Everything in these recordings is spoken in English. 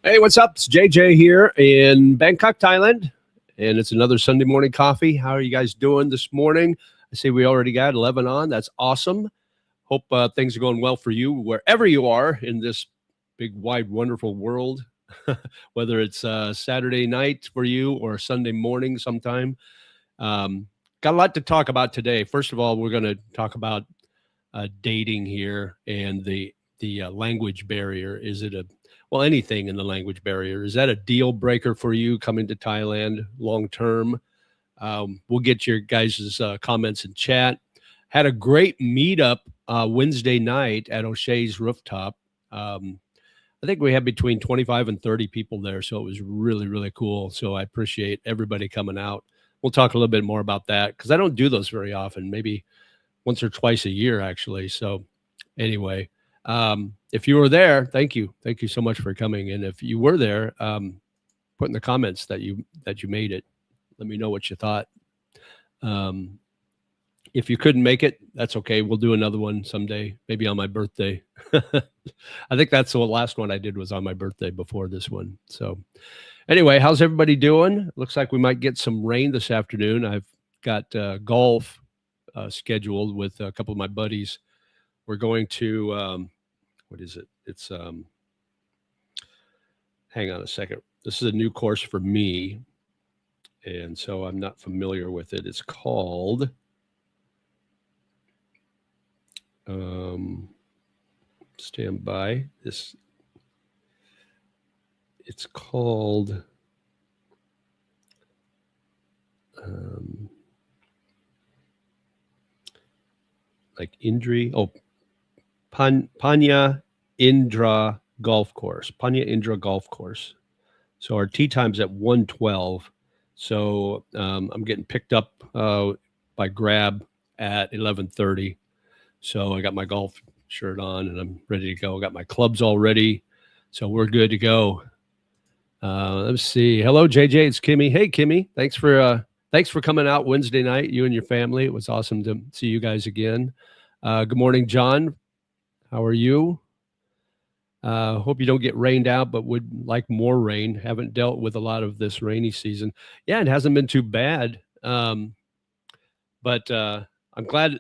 Hey, what's up? It's JJ here in Bangkok, Thailand, and it's another Sunday morning coffee. How are you guys doing this morning? I see we already got 11 on. That's awesome. Hope things are going well for you wherever you are in this big, wide, wonderful world, whether it's Saturday night for you or Sunday morning sometime. Got a lot to talk about today. First of all, we're going to talk about dating here and the language barrier. Is it anything in the language barrier? Is that a deal breaker for you coming to Thailand long term? We'll get your guys' comments in chat. Had a great meetup Wednesday night at O'Shea's rooftop. I think we had between 25 and 30 people there, so it was really, really cool. So I appreciate everybody coming out. We'll talk a little bit more about that because I don't do those very often, maybe once or twice a year, actually. So anyway, if you were there, thank you. Thank you so much for coming. And if you were there, put in the comments that you made it. Let me know what you thought. If you couldn't make it, that's okay. We'll do another one someday, maybe on my birthday. I think that's the last one I did was on my birthday before this one. So anyway, how's everybody doing? Looks like we might get some rain this afternoon. I've got golf scheduled with a couple of my buddies. We're going to, what is it? It's, hang on a second. This is a new course for me. And so I'm not familiar with it. It's called, stand by. It's called, like Indri. Oh, Panya Indra Golf Course. Panya Indra Golf Course. So our tee time's at 1:12. So I'm getting picked up by Grab at 11:30. So I got my golf shirt on and I'm ready to go. I got my clubs all ready. So we're good to go. Let's see. Hello, JJ. It's Kimmy. Hey, Kimmy. Thanks for coming out Wednesday night, you and your family. It was awesome to see you guys again. Good morning, John. How are you? Hope you don't get rained out, but would like more rain. Haven't dealt with a lot of this rainy season. Yeah, it hasn't been too bad. But I'm glad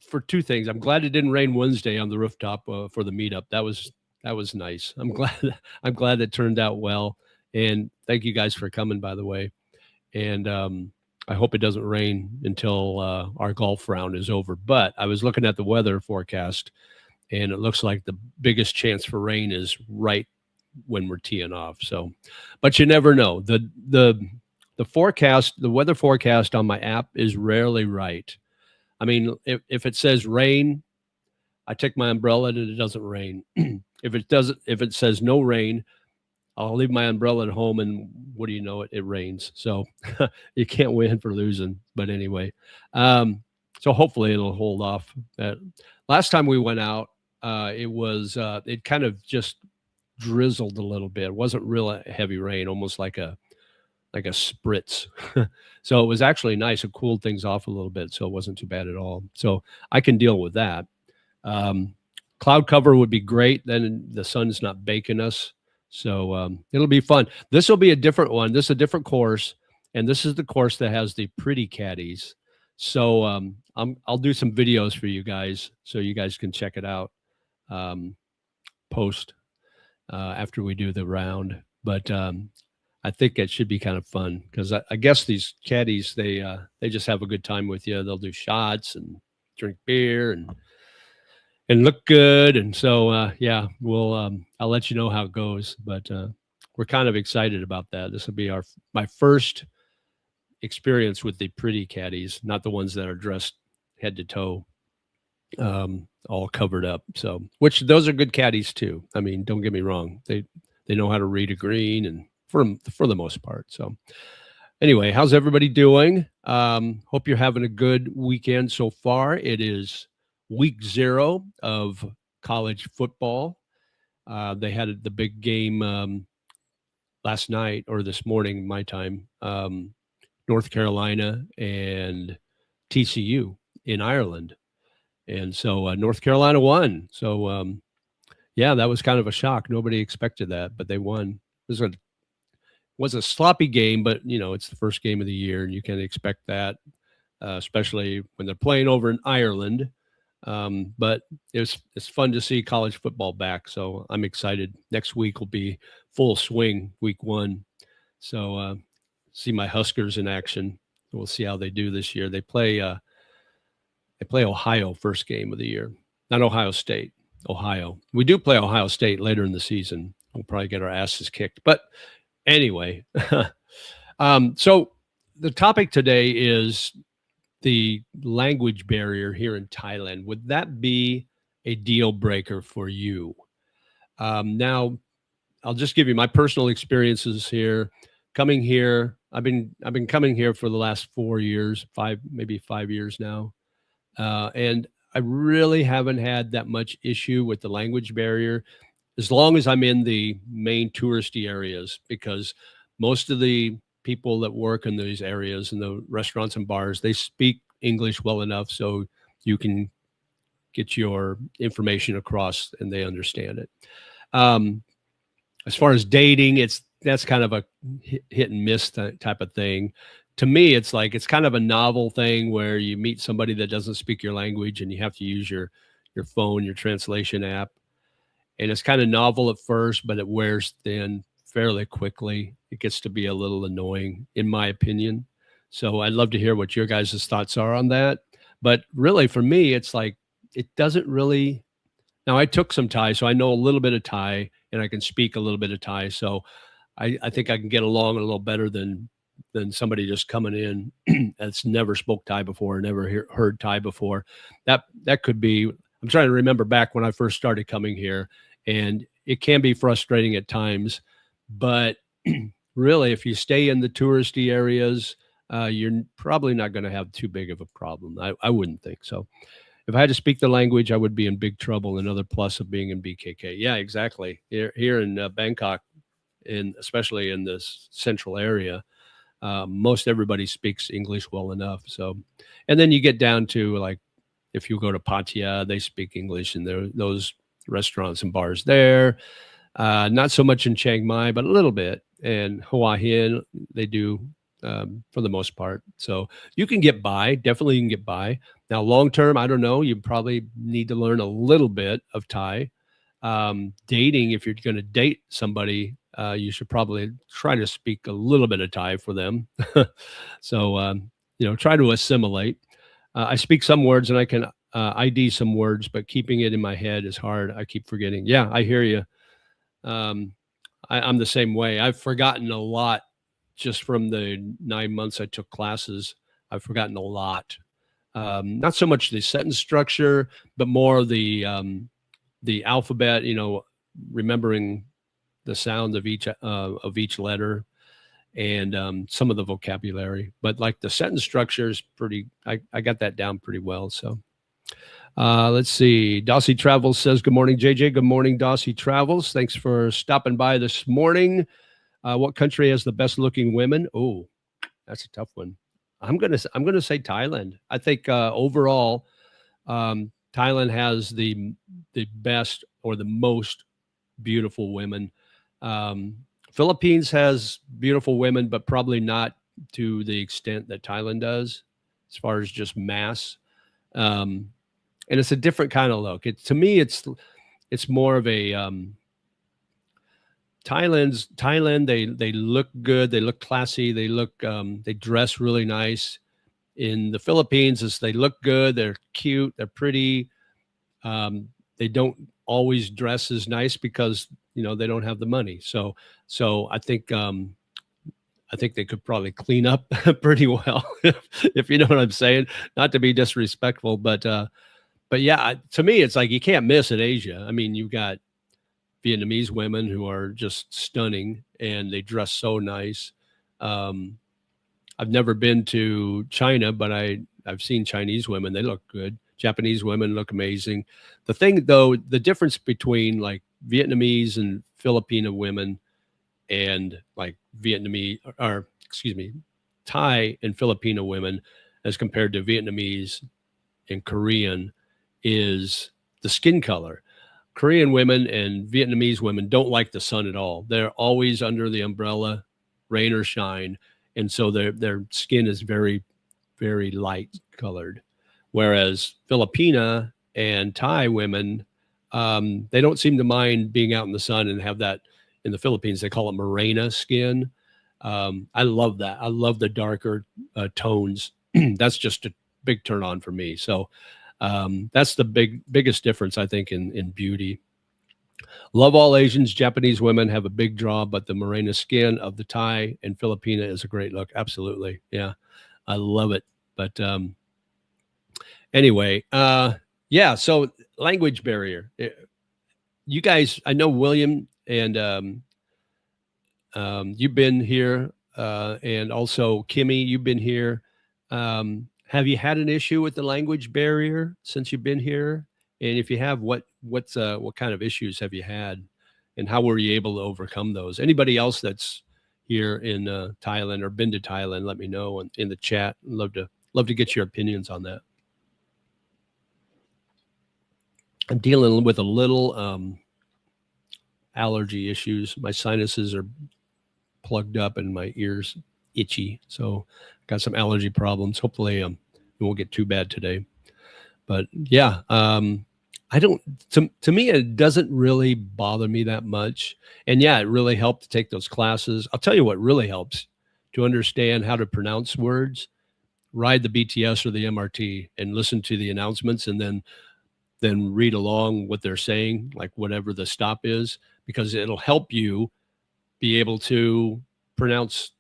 for two things. I'm glad it didn't rain Wednesday on the rooftop for the meetup. That was nice. I'm glad it turned out well. And thank you guys for coming, by the way. And I hope it doesn't rain until our golf round is over. But I was looking at the weather forecast, and it looks like the biggest chance for rain is right when we're teeing off. So, but you never know. The forecast, the weather forecast on my app is rarely right. I mean, if it says rain, I take my umbrella and it doesn't rain. If it says no rain, I'll leave my umbrella at home, and what do you know? It rains. So you can't win for losing. But anyway, so hopefully it'll hold off. Last time we went out, it kind of just drizzled a little bit. It wasn't real heavy rain, almost like a spritz. So it was actually nice. It cooled things off a little bit, so it wasn't too bad at all. So I can deal with that. Cloud cover would be great. Then the sun's not baking us. So it'll be fun. This will be a different one. This is a different course, and this is the course that has the pretty caddies. So I'll do some videos for you guys so you guys can check it out post after we do the round. But I think it should be kind of fun because I guess these caddies, they just have a good time with you. They'll do shots and drink beer and look good. And so, yeah, I'll let you know how it goes, but we're kind of excited about that. This will be my first experience with the pretty caddies, not the ones that are dressed head to toe, all covered up. So, which those are good caddies too. I mean, don't get me wrong. They know how to read a green and for the most part. So anyway, how's everybody doing? Hope you're having a good weekend so far. It is week 0 of college football. They had the big game last night or this morning, my time, North Carolina and TCU in Ireland. And so North Carolina won. So, yeah, that was kind of a shock. Nobody expected that, but they won. was a sloppy game, but it's the first game of the year, and you can expect that, especially when they're playing over in Ireland. But it's fun to see college football back, so I'm excited. Next week will be full swing, week 1. So see my Huskers in action. We'll see how they do this year. They play Ohio first game of the year, not Ohio State. Ohio. We do play Ohio State later in the season. We'll probably get our asses kicked, but anyway. So the topic today is the language barrier here in Thailand. Would that be a deal breaker for you? Now, I'll just give you my personal experiences here. Coming here, I've been coming here for the last 4 years, maybe 5 years now, and I really haven't had that much issue with the language barrier, as long as I'm in the main touristy areas, because most of the people that work in these areas, in the restaurants and bars, they speak English well enough so you can get your information across and they understand it. As far as dating, that's kind of a hit and miss type of thing. To me, it's kind of a novel thing where you meet somebody that doesn't speak your language and you have to use your phone, your translation app. And it's kind of novel at first, but it wears thin fairly quickly. It gets to be a little annoying, in my opinion. So I'd love to hear what your guys' thoughts are on that. But really, for me, it's like, it doesn't really. Now, I took some Thai, so I know a little bit of Thai, and I can speak a little bit of Thai. So I think I can get along a little better than somebody just coming in that's never spoke Thai before, never heard Thai before. That could be. I'm trying to remember back when I first started coming here, and it can be frustrating at times. But really, if you stay in the touristy areas, you're probably not going to have too big of a problem. I wouldn't think so. If I had to speak the language, I would be in big trouble. Another plus of being in BKK. Yeah, exactly. Here in Bangkok, especially in this central area, most everybody speaks English well enough. So, and then you get down to, like, if you go to Pattaya, they speak English in those restaurants and bars there. Not so much in Chiang Mai, but a little bit. And Hua Hin, they do for the most part. So you can get by. Definitely you can get by. Now, long term, I don't know. You probably need to learn a little bit of Thai. Dating, if you're going to date somebody, you should probably try to speak a little bit of Thai for them. So, try to assimilate. I speak some words and I can ID some words, but keeping it in my head is hard. I keep forgetting. Yeah, I hear you. I'm the same way. I've forgotten a lot just from the 9 months I took classes. I've forgotten a lot. Not so much the sentence structure, but more the alphabet. Remembering the sound of each letter, and some of the vocabulary. But like the sentence structure is I got that down pretty well. So let's see. Dossie Travels says, good morning, JJ. Good morning, Dossie Travels. Thanks for stopping by this morning. What country has the best looking women? Oh, that's a tough one. I'm gonna say Thailand. I think overall, Thailand has the best or the most beautiful women. Philippines has beautiful women, but probably not to the extent that Thailand does, as far as just mass. And it's a different kind of look. To me, it's more of a Thailand. They look good. They look classy. They dress really nice. In the Philippines, they look good. They're cute. They're pretty. They don't always dress as nice because they don't have the money. So I think they could probably clean up pretty well, if you know what I'm saying. Not to be disrespectful, but yeah, to me, it's like you can't miss in Asia. I mean, you've got Vietnamese women who are just stunning and they dress so nice. I've never been to China, but I've seen Chinese women. They look good. Japanese women look amazing. The thing, though, the difference between like Vietnamese and Filipino women and like Thai and Filipino women as compared to Vietnamese and Korean is the skin color. Korean women and Vietnamese women don't like the sun at all. They're always under the umbrella, rain or shine, and so their skin is very, very light colored. Whereas Filipina and Thai women, they don't seem to mind being out in the sun and have that. In the Philippines, they call it morena skin. I love that. I love the darker tones. That's just a big turn on for me. So that's the biggest difference, I think, in beauty. Love all Asians. Japanese women have a big draw, but the morena skin of the Thai and Filipina is a great look. Absolutely. Yeah. I love it. But anyway, yeah. So language barrier. You guys, I know William and you've been here, and also Kimmy, you've been here. Have you had an issue with the language barrier since you've been here? And if you have, what kind of issues have you had, and how were you able to overcome those? Anybody else that's here in Thailand or been to Thailand, let me know in the chat. Love to get your opinions on that. I'm dealing with a little allergy issues. My sinuses are plugged up and my ears itchy, so got some allergy problems. Hopefully it won't get too bad today. But yeah, I don't, to me, it doesn't really bother me that much. And yeah, it really helped to take those classes. I'll tell you what really helps to understand how to pronounce words. Ride the BTS or the MRT and listen to the announcements, and then read along what they're saying, like whatever the stop is, because it'll help you be able to pronounce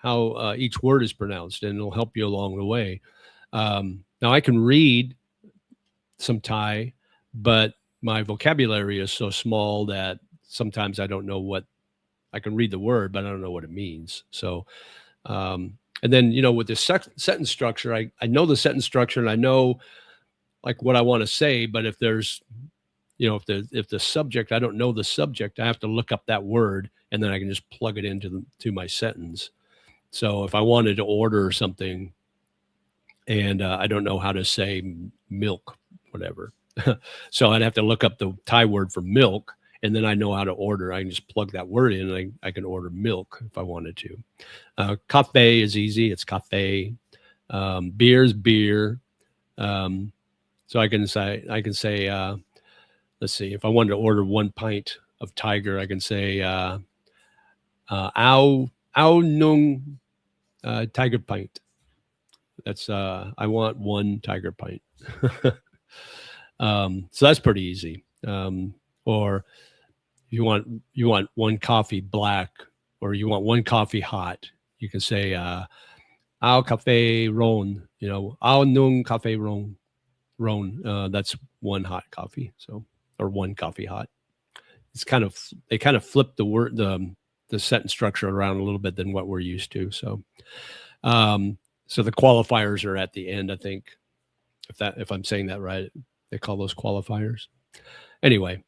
how each word is pronounced, and it'll help you along the way. Now I can read some Thai, but my vocabulary is so small that sometimes I don't know what, I can read the word, but I don't know what it means. So, and then, with the sentence structure, I know the sentence structure and I know like what I want to say, but if there's, if the subject, I don't know the subject, I have to look up that word and then I can just plug it into my sentence. So if I wanted to order something and I don't know how to say milk, whatever, so I'd have to look up the Thai word for milk, and then I know how to order. I can just plug that word in and I can order milk if I wanted to. Cafe is easy. It's cafe. Beer is beer. So I can say, let's see, if I wanted to order 1 pint of Tiger, I can say, ao nung Tiger pint. That's, I want 1 Tiger pint. So that's pretty easy. Or you want 1 coffee black, or you want 1 coffee hot, you can say, ao cafe ron, ao nung cafe ron. That's 1 hot coffee. So, or 1 coffee hot. It's they kind of flip the word, the sentence structure around a little bit than what we're used to. So, so the qualifiers are at the end, I think, if I'm saying that right. They call those qualifiers. Anyway,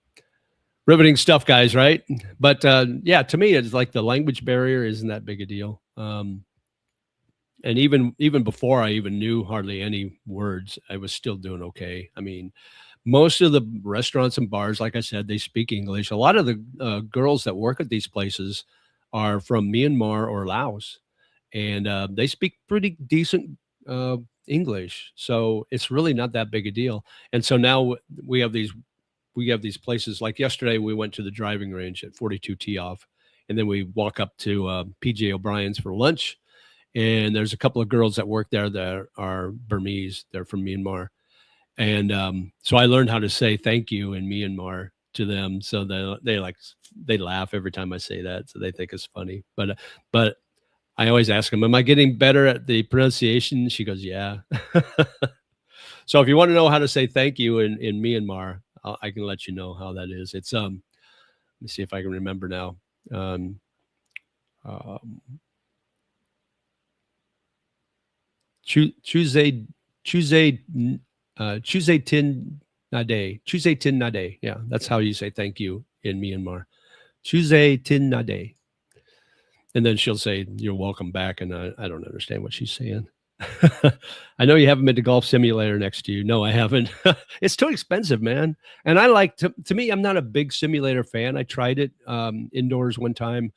riveting stuff, guys, right? But yeah, to me, it's like the language barrier isn't that big a deal. And even before I even knew hardly any words, I was still doing okay. I mean, most of the restaurants and bars, like I said, they speak English. A lot of the girls that work at these places are from Myanmar or Laos, and they speak pretty decent English. So it's really not that big a deal. And so now we have these places. Like yesterday, we went to the driving range at 42 Tee Off, and then we walk up to PJ O'Brien's for lunch. And there's a couple of girls that work there that are Burmese. They're from Myanmar. And so I learned how to say thank you in Myanmar to them. So they laugh every time I say that. So they think it's funny. But I always ask them, am I getting better at the pronunciation? She goes, yeah. So if you want to know how to say thank you in Myanmar, I can let you know how that is. It's, let me see if I can remember now. Tuesday tin nade. Tuesday tin nade. Yeah, that's how you say thank you in Myanmar. Tuesday tin nade. And then she'll say, you're welcome back. And I don't understand what she's saying. I know you haven't been to Golf Simulator next to you. No, I haven't. It's too expensive, man. And I like to me, I'm not a big simulator fan. I tried it indoors one time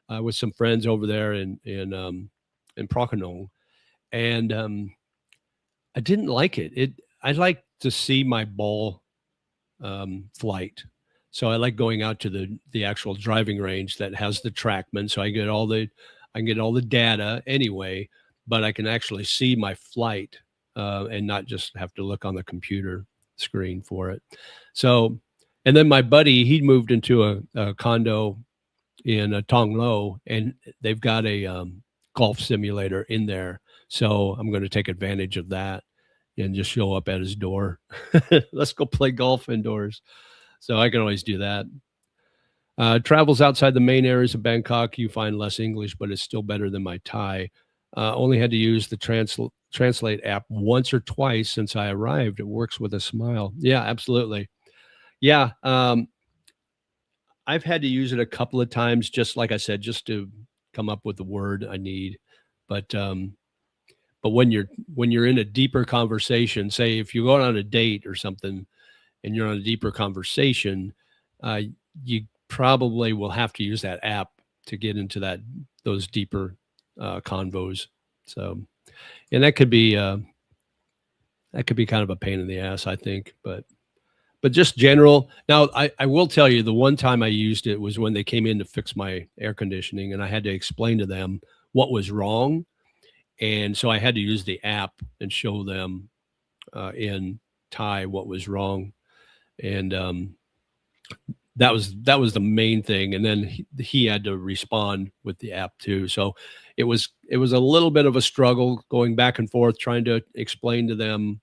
with some friends over there in Procanong, and I didn't like it. I like to see my ball flight. So I like going out to the actual driving range that has the TrackMan. So I can get all the data anyway, but I can actually see my flight and not just have to look on the computer screen for it. So, and then my buddy, he moved into a condo in Tong Lo, and they've got a golf simulator in there. So I'm going to take advantage of that and just show up at his door. Let's go play golf indoors. So I can always do that. Travels outside the main areas of Bangkok, you find less English, but it's still better than my Thai. Only had to use the translate app once or twice since I arrived. It works with a smile. Yeah, absolutely. Yeah. I've had to use it a couple of times, just like I said, just to come up with the word I need. But when you're in a deeper conversation, say if you're going on a date or something, and you're on a deeper conversation, you probably will have to use that app to get into those deeper convos. So, and that could be kind of a pain in the ass, I think. But just general. Now, I will tell you, the one time I used it was when they came in to fix my air conditioning, and I had to explain to them what was wrong, and so I had to use the app and show them in Thai what was wrong. And that was the main thing. And then he had to respond with the app too. So it was a little bit of a struggle going back and forth, trying to explain to them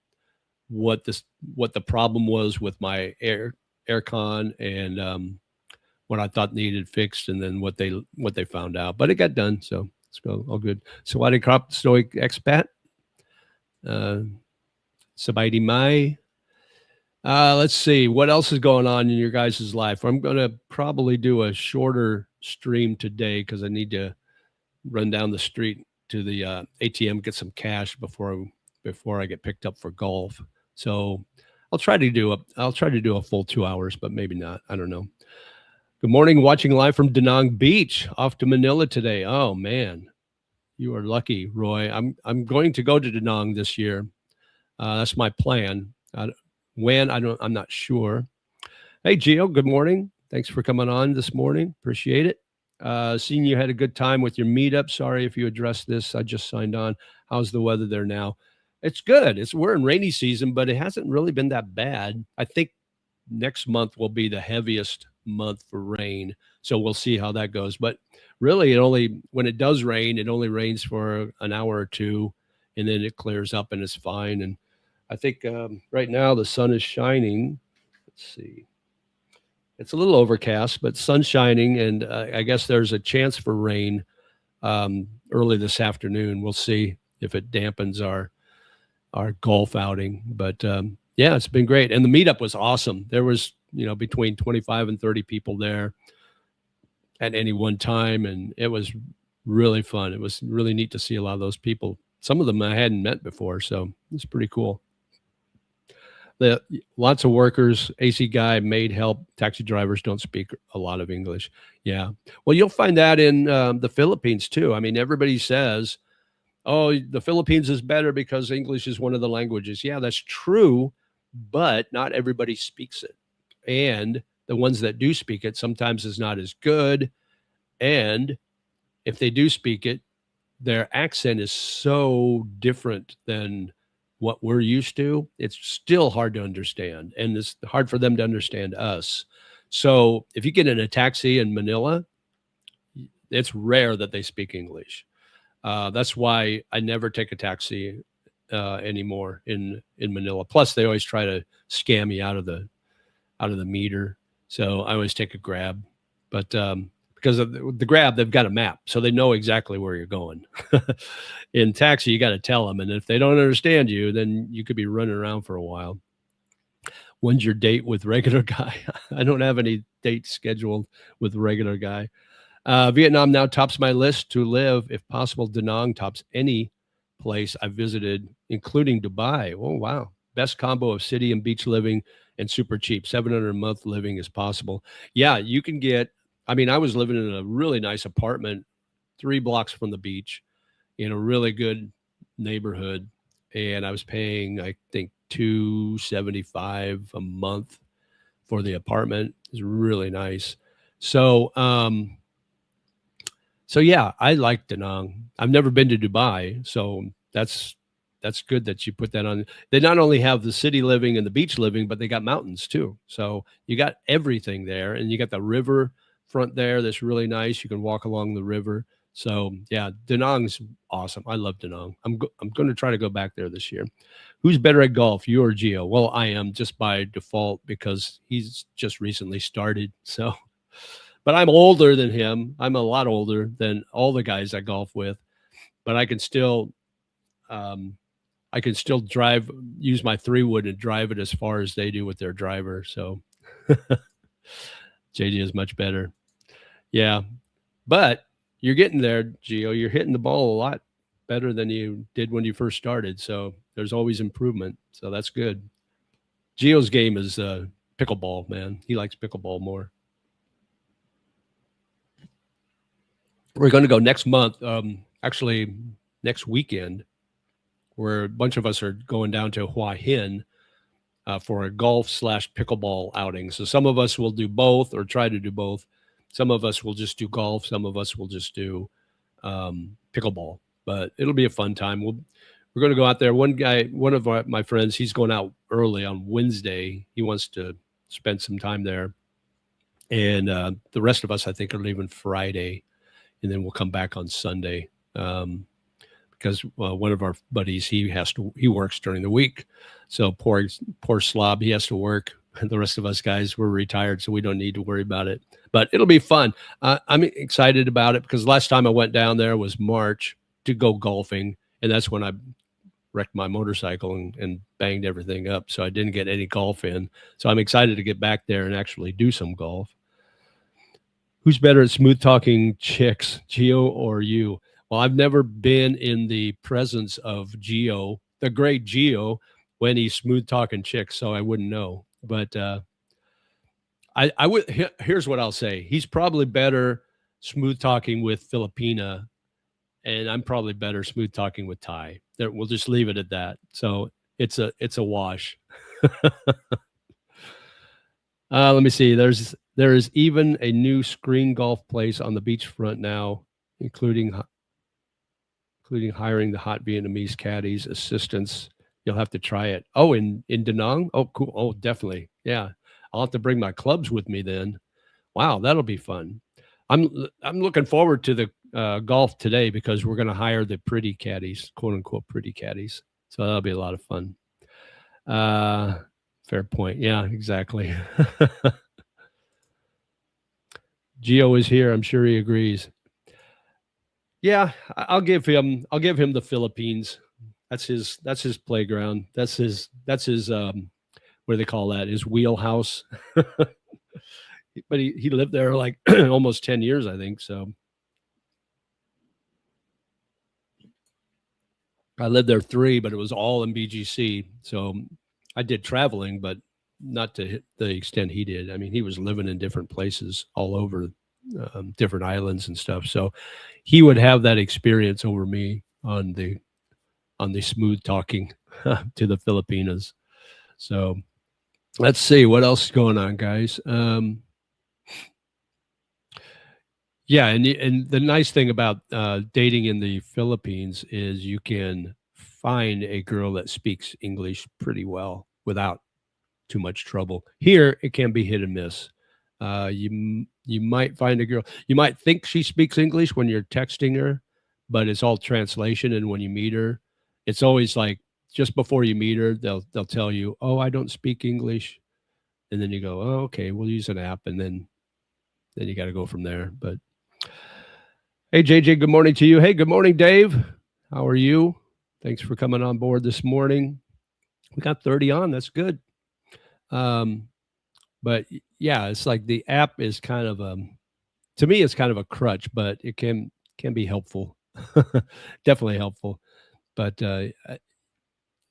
what the problem was with my aircon and what I thought needed fixed, and then what they found out. But it got done, so let's go, all good. So I did crop stoic expat. Sabaidi Mai. Let's see what else is going on in your guys' life. I'm going to probably do a shorter stream today because I need to run down the street to the ATM, get some cash before I get picked up for golf. So I'll try to do a full 2 hours, but maybe not. I don't know. Good morning, watching live from Da Nang Beach, off to Manila today. Oh man, you are lucky, Roy. I'm going to go to Da Nang this year. That's my plan. When I'm not sure. Hey, Gio, good morning. Thanks for coming on this morning. Appreciate it. Seeing you had a good time with your meetup. Sorry if you addressed this. I just signed on. How's the weather there now? It's good. We're in rainy season, but it hasn't really been that bad. I think next month will be the heaviest month for rain. So we'll see how that goes. But really, when it does rain, it only rains for an hour or two, and then it clears up and it's fine. And I think right now the sun is shining. Let's see. It's a little overcast, but sun's shining, and I guess there's a chance for rain early this afternoon. We'll see if it dampens our golf outing. But yeah, it's been great. And the meetup was awesome. There was, between 25 and 30 people there at any one time, and it was really fun. It was really neat to see a lot of those people. Some of them I hadn't met before, so it's pretty cool. Lots of workers, AC guy, maid help, taxi drivers don't speak a lot of English. Yeah. Well, you'll find that in the Philippines too. I mean, everybody says, oh, the Philippines is better because English is one of the languages. Yeah, that's true, but not everybody speaks it. And the ones that do speak it sometimes is not as good. And if they do speak it, their accent is so different than what we're used to. It's still hard to understand, and it's hard for them to understand us. So if you get in a taxi in Manila, it's rare that they speak English. That's why I never take a taxi anymore in Manila. Plus, they always try to scam me out of the meter. So I always take a Grab, but because of the Grab, they've got a map, so they know exactly where you're going. In taxi, you got to tell them, and if they don't understand you, then you could be running around for a while. When's your date with regular guy? I don't have any dates scheduled with regular guy. Vietnam now tops my list to live. If possible, Da Nang tops any place I visited, including Dubai. Oh, wow. Best combo of city and beach living and super cheap. 700 a month living is possible. Yeah, you can get, I mean, I was living in a really nice apartment 3 blocks from the beach in a really good neighborhood. And I was paying, I think, 275 a month for the apartment. It was really nice. So, so yeah, I like Da Nang. I've never been to Dubai, so that's good that you put that on. They not only have the city living and the beach living, but they got mountains too. So you got everything there, and you got the river front there that's really nice. You can walk along the river. So yeah, Da Nang's awesome. I love Da Nang. I'm going to try to go back there this year. Who's better at golf, you or Gio? Well, I am just by default because he's just recently started. So but I'm older than him. I'm a lot older than all the guys I golf with, but um, I can still drive, use my 3-wood and drive it as far as they do with their driver. So JD is much better. Yeah, but you're getting there, Gio. You're hitting the ball a lot better than you did when you first started. So there's always improvement. So that's good. Gio's game is pickleball, man. He likes pickleball more. We're going to go next month, actually next weekend, where a bunch of us are going down to Hua Hin for a golf/pickleball outing. So some of us will do both or try to do both. Some of us will just do golf. Some of us will just do pickleball. But it'll be a fun time. We're going to go out there. One of my friends, he's going out early on Wednesday. He wants to spend some time there. And the rest of us, I think, are leaving Friday. And then we'll come back on Sunday because one of our buddies, he works during the week. So poor slob, he has to work. The rest of us guys, we're retired, so we don't need to worry about it. But it'll be fun. I'm excited about it because last time I went down there was March to go golfing, and that's when I wrecked my motorcycle and banged everything up. So I didn't get any golf in. So I'm excited to get back there and actually do some golf. Who's better at smooth talking chicks, Gio or you? Well, I've never been in the presence of Gio, the great Gio, when he's smooth talking chicks, so I wouldn't know. But I would. Here's what I'll say: he's probably better smooth talking with Filipina, and I'm probably better smooth talking with Thai. We'll just leave it at that. So it's a wash. Let me see. There is even a new screen golf place on the beachfront now, including hiring the hot Vietnamese caddies, assistants. You'll have to try it. Oh, in Da Nang? Oh, cool. Oh, definitely. Yeah. I'll have to bring my clubs with me then. Wow, that'll be fun. I'm looking forward to the golf today because we're going to hire the pretty caddies, quote unquote pretty caddies. So that'll be a lot of fun. Fair point. Yeah, exactly. Gio is here. I'm sure he agrees. Yeah, I'll give him the Philippines. That's his playground. That's his what do they call that? His wheelhouse. But he lived there like almost 10 years, I think. So I lived there 3, but it was all in BGC. So I did traveling, but not to the extent he did. I mean, he was living in different places all over different islands and stuff. So he would have that experience over me on the smooth talking to the Filipinas. So let's see what else is going on, guys. Yeah, and the nice thing about dating in the Philippines is you can find a girl that speaks English pretty well without too much trouble. Here, it can be hit and miss. You might find a girl, you might think she speaks English when you're texting her, but it's all translation. And when you meet her, it's always like just before you meet her, they'll tell you, "Oh, I don't speak English," and then you go, "Oh, okay, we'll use an app," and then you got to go from there. But hey, JJ, good morning to you. Hey, good morning, Dave. How are you? Thanks for coming on board this morning. We got 30 on. That's good. But yeah, it's like the app is kind of to me, it's kind of a crutch, but it can be helpful. Definitely helpful. but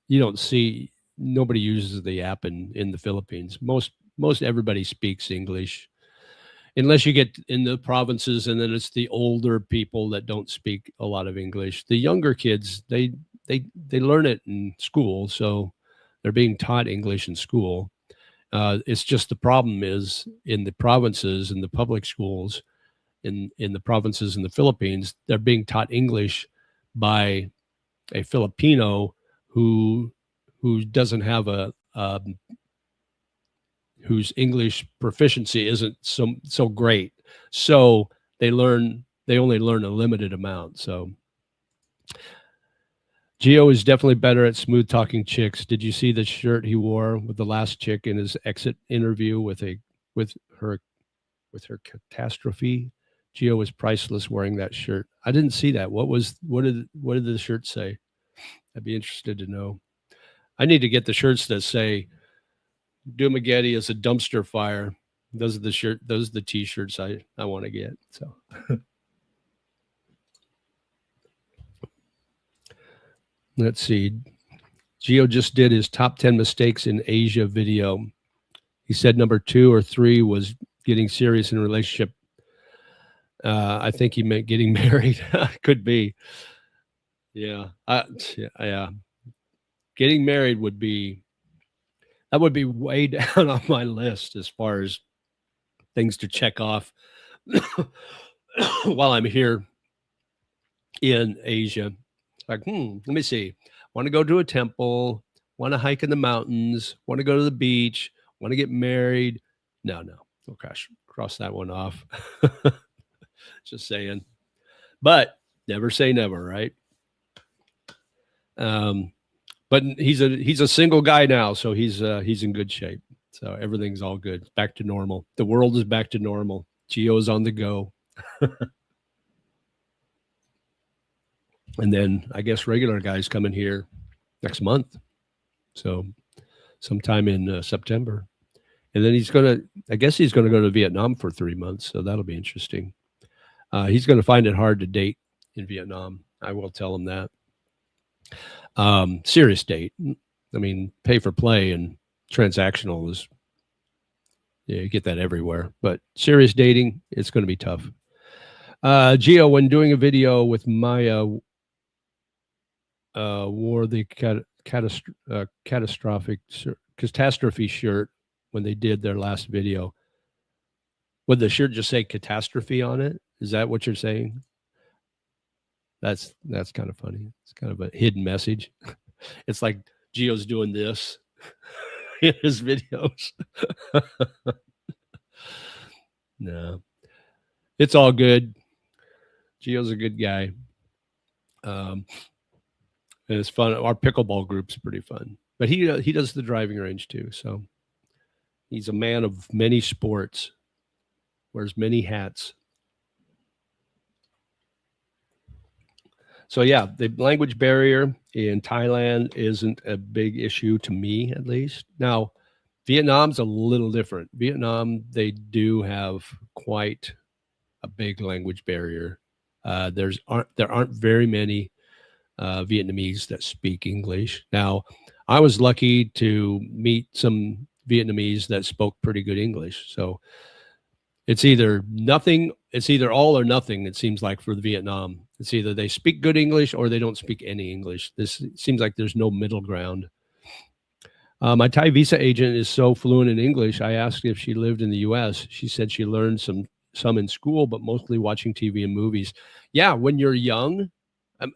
you don't see, nobody uses the app in the Philippines. Most everybody speaks English, unless you get in the provinces, and then it's the older people that don't speak a lot of English. The younger kids, they learn it in school, so they're being taught English in school. It's just the problem is in the provinces, in the public schools, in the provinces in the Philippines, they're being taught English by a Filipino who doesn't have whose English proficiency isn't so great. So they only learn a limited amount. So Gio is definitely better at smooth talking chicks. Did you see the shirt he wore with the last chick in his exit interview with her catastrophe? Gio was priceless wearing that shirt. I didn't see that. What did the shirt say? I'd be interested to know. I need to get the shirts that say Dumageddon is a dumpster fire. Those are the t-shirts I want to get. So let's see. Gio just did his top 10 mistakes in Asia video. He said number 2 or 3 was getting serious in a relationship. I think he meant getting married. Could be. Yeah. Yeah. Getting married would be way down on my list as far as things to check off while I'm here in Asia. Like, let me see. Want to go to a temple, want to hike in the mountains, want to go to the beach, want to get married. No. Okay, cross that one off. Just saying. But never say never, right? But he's a single guy now, so he's in good shape. So everything's all good. Back to normal. The world is back to normal. Gio's on the go. And then I guess regular guys coming here next month. So sometime in September. And then he's going to go to Vietnam for 3 months. So that'll be interesting. He's going to find it hard to date in Vietnam. I will tell him that. Serious date. I mean, pay for play and transactional is, you get that everywhere. But serious dating, it's going to be tough. Gio, when doing a video with Maya, wore the catastrophe shirt when they did their last video. Would the shirt just say catastrophe on it? Is that what you're saying? That's kind of funny. It's kind of a hidden message. It's like Gio's doing this in his videos. No, it's all good. Gio's a good guy. And it's fun. Our pickleball group's pretty fun, but he does the driving range too. So he's a man of many sports, wears many hats. So yeah, the language barrier in Thailand isn't a big issue to me, at least. Now, Vietnam's a little different. Vietnam, they do have quite a big language barrier. There aren't very many Vietnamese that speak English. Now, I was lucky to meet some Vietnamese that spoke pretty good English. So it's either all or nothing, it seems like, for Vietnam. It's either they speak good English or they don't speak any English. This seems like there's no middle ground. My Thai visa agent is so fluent in English. I asked if she lived in the U.S. She said she learned some in school, but mostly watching TV and movies. Yeah, when you're young,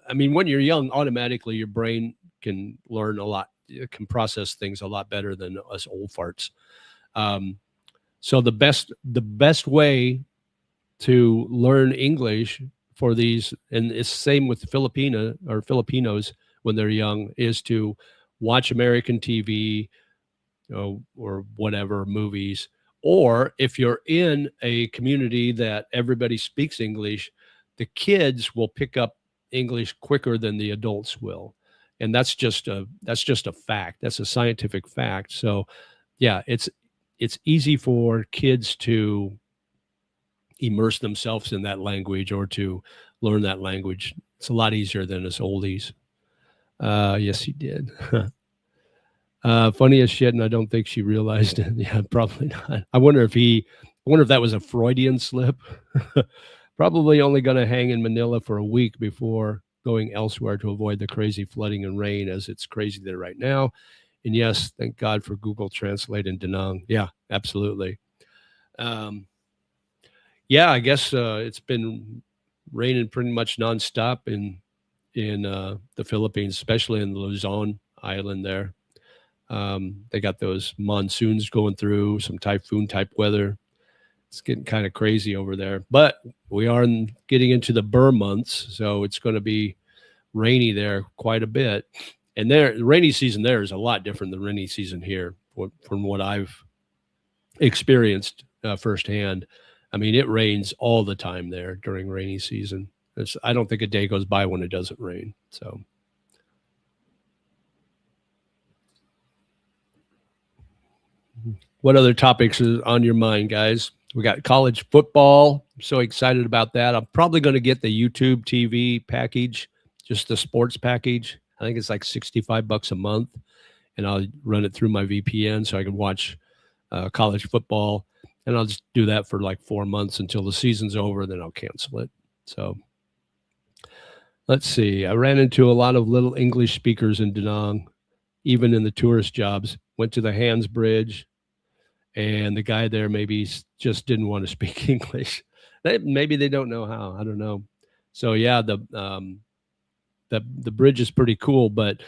when you're young, automatically your brain can learn a lot. It can process things a lot better than us old farts. So the best way to learn English for these, and it's the same with Filipinos when they're young, is to watch American TV, or whatever, movies. Or if you're in a community that everybody speaks English, the kids will pick up English quicker than the adults will. And that's just a fact. That's a scientific fact. So yeah, it's easy for kids to immerse themselves in that language or to learn that language. It's a lot easier than us oldies. Yes, he did. Funny as shit, and I don't think she realized it. Yeah, probably not. I wonder if that was a Freudian slip. Probably only going to hang in Manila for a week before going elsewhere to avoid the crazy flooding and rain, as it's crazy there right now. And yes, thank God for Google Translate in Da Nang. Yeah, absolutely. Um, yeah, I guess it's been raining pretty much nonstop in the Philippines, especially in the Luzon Island there. They got those monsoons going through, some typhoon type weather. It's getting kind of crazy over there. But we are getting into the Burr months, so it's going to be rainy there quite a bit. And there, the rainy season there is a lot different than rainy season here, from what I've experienced firsthand. I mean, it rains all the time there during rainy season. I don't think a day goes by when it doesn't rain. So, what other topics are on your mind, guys? We got college football. I'm so excited about that. I'm probably going to get the YouTube TV package, just the sports package. I think it's like $65 a month, and I'll run it through my VPN so I can watch college football. And I'll just do that for like 4 months until the season's over. Then I'll cancel it. So let's see. I ran into a lot of little English speakers in Da Nang, even in the tourist jobs. Went to the Hands Bridge, and the guy there maybe just didn't want to speak English. Maybe they don't know how. I don't know. So yeah, the bridge is pretty cool, but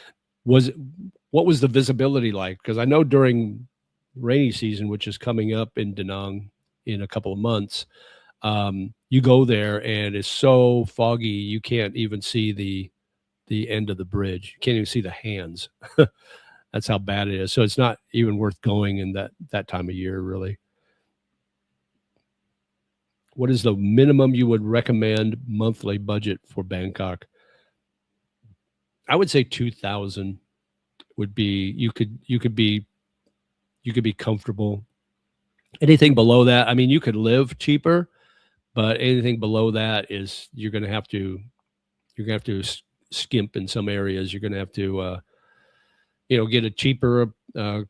what was the visibility like? Because I know during rainy season, which is coming up in Da Nang in a couple of months, you go there and it's so foggy you can't even see the end of the bridge. You can't even see the hands. That's how bad it is. So it's not even worth going in that time of year, really. What is the minimum you would recommend monthly budget for Bangkok? I would say 2,000 would be you could be comfortable. Anything below that, I mean, you could live cheaper, but anything below that is you're going to have to skimp in some areas. You're going to have to get a cheaper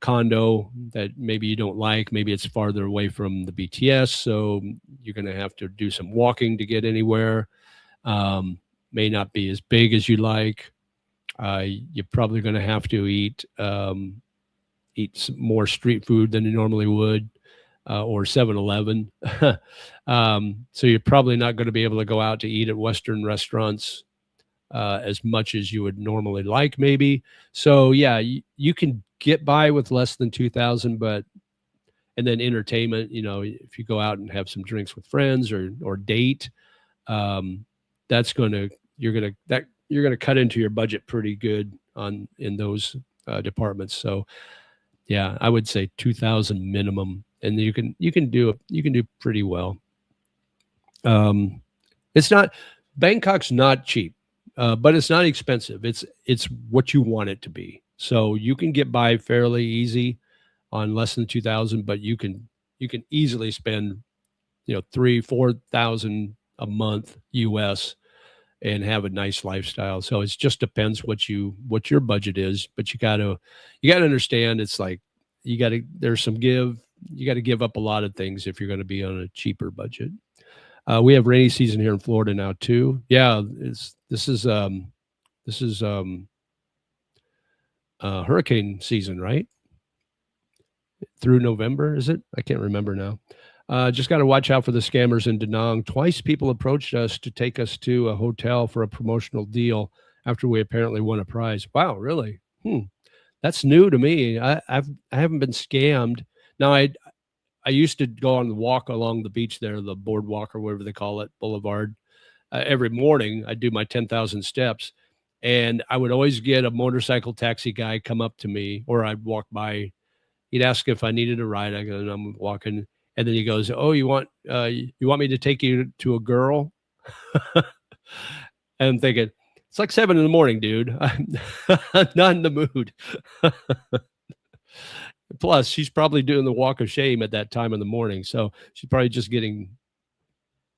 condo that maybe you don't like. Maybe it's farther away from the BTS, so you're going to have to do some walking to get anywhere. May not be as big as you like. You're probably going to have to eat some more street food than you normally would, or 7-Eleven. So you're probably not going to be able to go out to eat at Western restaurants as much as you would normally like, maybe. So yeah, you can get by with less than 2,000, and then entertainment, if you go out and have some drinks with friends or date, you're gonna cut into your budget pretty good in those departments. So yeah, I would say 2,000 minimum, and you can do pretty well. It's not Bangkok's not cheap, but it's not expensive. It's what you want it to be. So you can get by fairly easy on less than 2,000, but you can easily spend 3,000-4,000 a month US and have a nice lifestyle. So it just depends what your budget is, but you gotta understand it's like you got to give up a lot of things if you're going to be on a cheaper budget. We have rainy season here in Florida now too. Yeah, this is hurricane season, right? Through November, is it? I can't remember now. Just got to watch out for the scammers in Da Nang. Twice people approached us to take us to a hotel for a promotional deal after we apparently won a prize. Wow, really? That's new to me. I haven't been scammed. Now I used to go on the walk along the beach there, the boardwalk or whatever they call it, boulevard. Every morning I'd do my 10,000 steps, and I would always get a motorcycle taxi guy come up to me, or I'd walk by. He'd ask if I needed a ride. I go, and I'm walking. And then he goes, "Oh, you want me to take you to a girl?" And I'm thinking, it's like 7 a.m, dude. I'm not in the mood. Plus, she's probably doing the walk of shame at that time in the morning. So she's probably just getting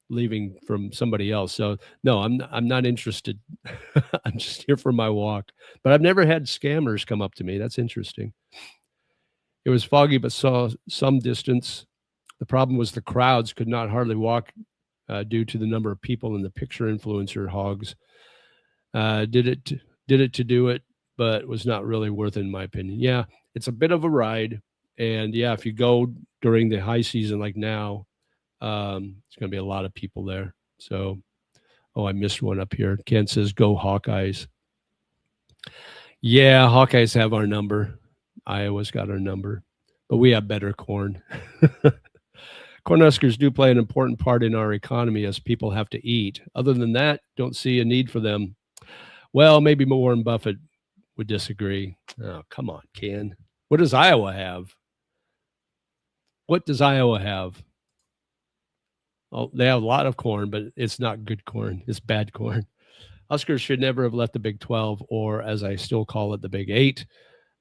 leaving from somebody else. So no, I'm not interested. I'm just here for my walk. But I've never had scammers come up to me. That's interesting. It was foggy, but saw some distance. The problem was the crowds could not hardly walk due to the number of people in the picture influencer hogs. Did it to do it, but was not really worth it in my opinion. Yeah, it's a bit of a ride, and yeah, if you go during the high season like now, it's going to be a lot of people there. So, oh, I missed one up here. Ken says, "Go Hawkeyes." Yeah, Hawkeyes have our number. Iowa's got our number, but we have better corn. Cornhuskers do play an important part in our economy as people have to eat. Other than that, don't see a need for them. Well, maybe Warren Buffett would disagree. Oh, come on, Ken. What does Iowa have? What does Iowa have? Oh, they have a lot of corn, but it's not good corn. It's bad corn. Huskers should never have left the Big 12, or as I still call it, the Big 8.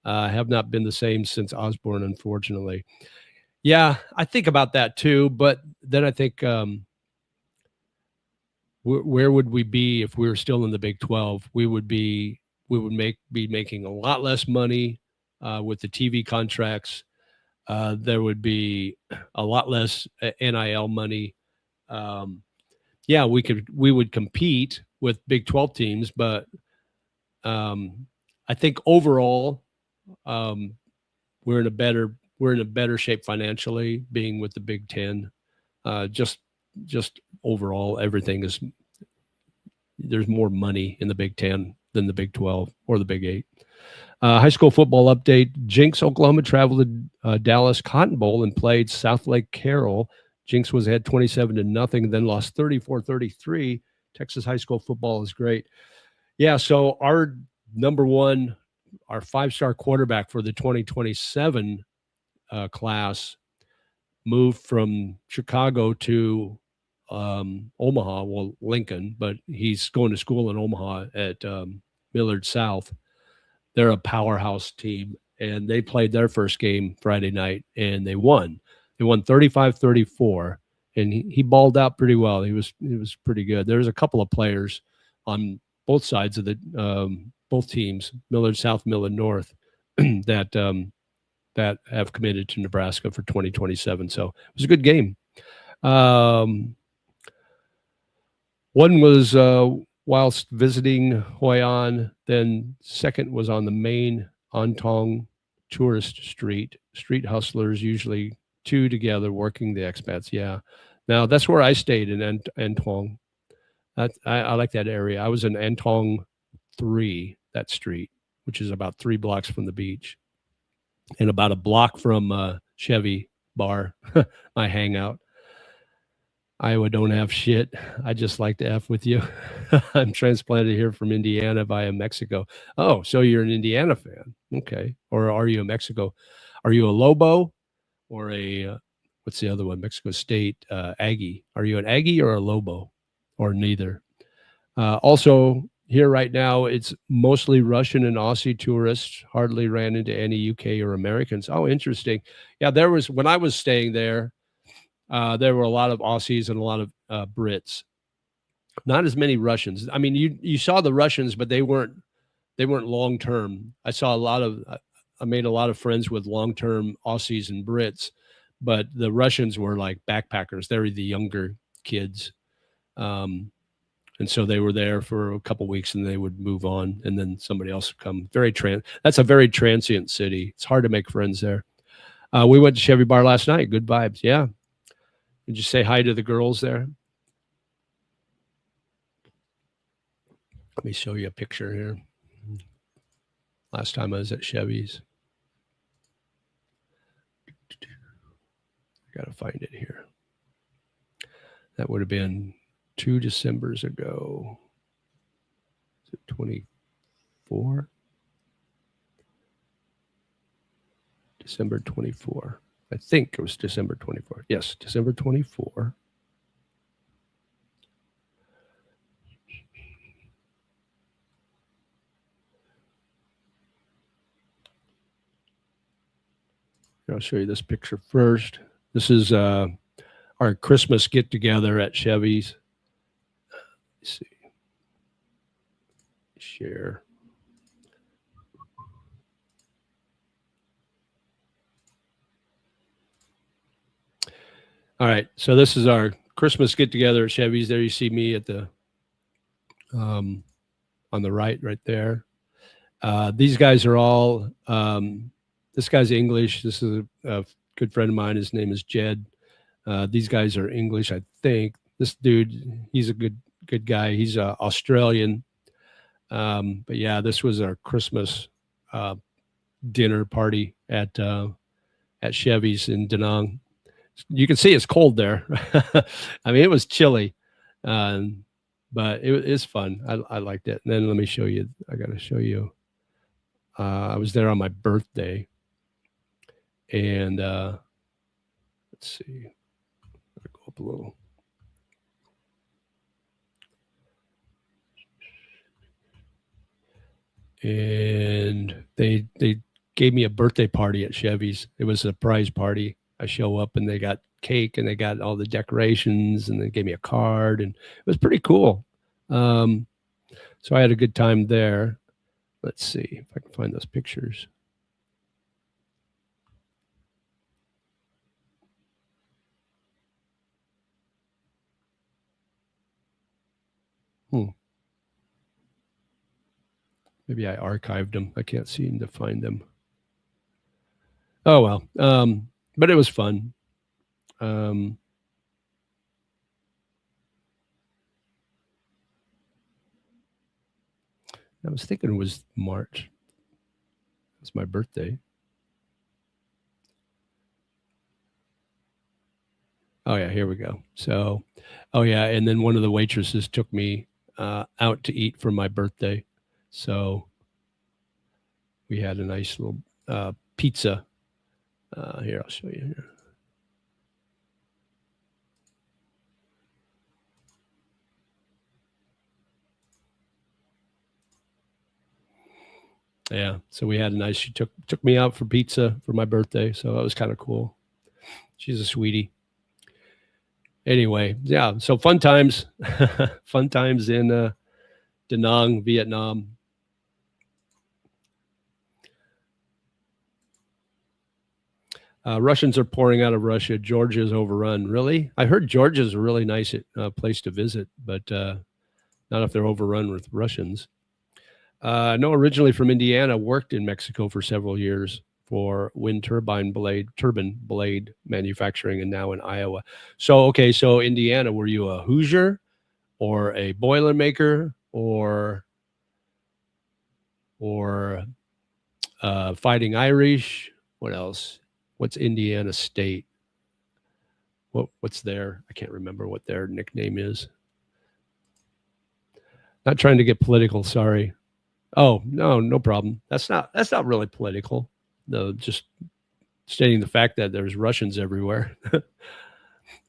Have not been the same since Osborne, unfortunately. Yeah, I think about that too, but then I think where would we be if we were still in the Big 12? We would be making a lot less money with the TV contracts. There would be a lot less NIL money. Yeah, we would compete with Big 12 teams, but I think overall we're in a better shape financially being with the Big 10. Just overall, there's more money in the Big 10 than the Big 12 or the Big 8. High school football update. Jinx, Oklahoma traveled to Dallas Cotton Bowl and played South Lake Carroll. Jinx was ahead 27-0, then lost 34-33. Texas high school football is great. Yeah, so our number one, our 5-star quarterback for the 2027 class moved from Chicago to Omaha, well, Lincoln, but he's going to school in Omaha at Millard South. They're a powerhouse team, and they played their first game Friday night, and they won. They won 35-34, and he balled out pretty well. He was pretty good. There's a couple of players on both sides of the both teams, Millard South, Millard North, that have committed to Nebraska for 2027. So it was a good game. One was whilst visiting Hoi An, then second was on the main Antong tourist street. Street hustlers, usually two together, working the expats. Yeah. Now, that's where I stayed in Antong. I like that area. I was in Antong 3, that street, which is about 3 blocks from the beach and about a block from Chevy Bar, my hangout. Iowa don't have shit. I just like to F with you. I'm transplanted here from Indiana via Mexico. Oh, so you're an Indiana fan. Okay. Or are you a Mexico? Are you a Lobo or a, what's the other one? Mexico State Aggie. Are you an Aggie or a Lobo or neither? Also, here right now, it's mostly Russian and Aussie tourists. Hardly ran into any UK or Americans. Oh, interesting. Yeah, when I was staying there were a lot of Aussies and a lot of Brits. Not as many Russians. I mean, you saw the Russians, but they weren't long term. I made a lot of friends with long term Aussies and Brits, but the Russians were like backpackers. They were the younger kids. And so they were there for a couple of weeks and they would move on and then somebody else would come. That's a very transient city. It's hard to make friends there. We went to Chevy Bar last night. Good vibes. Yeah. Did you say hi to the girls there? Let me show you a picture here. Last time I was at Chevy's. I got to find it here. That would have been 2 Decembers ago. Is it 24? December 24. I think it was December 24. Yes, December 24. Here, I'll show you this picture first. This is our Christmas get together at Chevy's. Let's see, share. All right, so this is our Christmas get together at Chevy's. There you see me at the um, on the right there. These guys are all. This guy's English. This is a good friend of mine. His name is Jed. These guys are English, I think. This dude, he's a good guy. He's Australian. But yeah, this was our Christmas uh, dinner party at Chevy's in Da Nang. You can see it's cold there. I mean, it was chilly, but it's fun. I liked it. And then let me show you. I got to show you. I was there on my birthday, and let's see. I'll go up a little. And they gave me a birthday party at Chevy's. It was a surprise party. I show up and they got cake and they got all the decorations and they gave me a card and it was pretty cool. So I had a good time there. Let's see if I can find those pictures. Maybe I archived them. I can't seem to find them. Oh well. But it was fun. I was thinking it was March. It's my birthday. Oh yeah, here we go. So, oh yeah, and then one of the waitresses took me out to eat for my birthday. So we had a nice little pizza. Here, I'll show you here. Yeah, so we had a nice. She took me out for pizza for my birthday, so that was kind of cool. She's a sweetie. Anyway, yeah, so fun times, fun times in Da Nang, Vietnam. Russians are pouring out of Russia. Georgia is overrun. Really? I heard Georgia is a really nice place to visit, but not if they're overrun with Russians. No, originally from Indiana, worked in Mexico for several years for wind turbine blade manufacturing, and now in Iowa. So, okay, so Indiana, were you a Hoosier or a Boilermaker or Fighting Irish? What else? What's Indiana State? What's their? I can't remember what their nickname is. Not trying to get political. Sorry. Oh no problem. That's not really political. No, just stating the fact that there's Russians everywhere.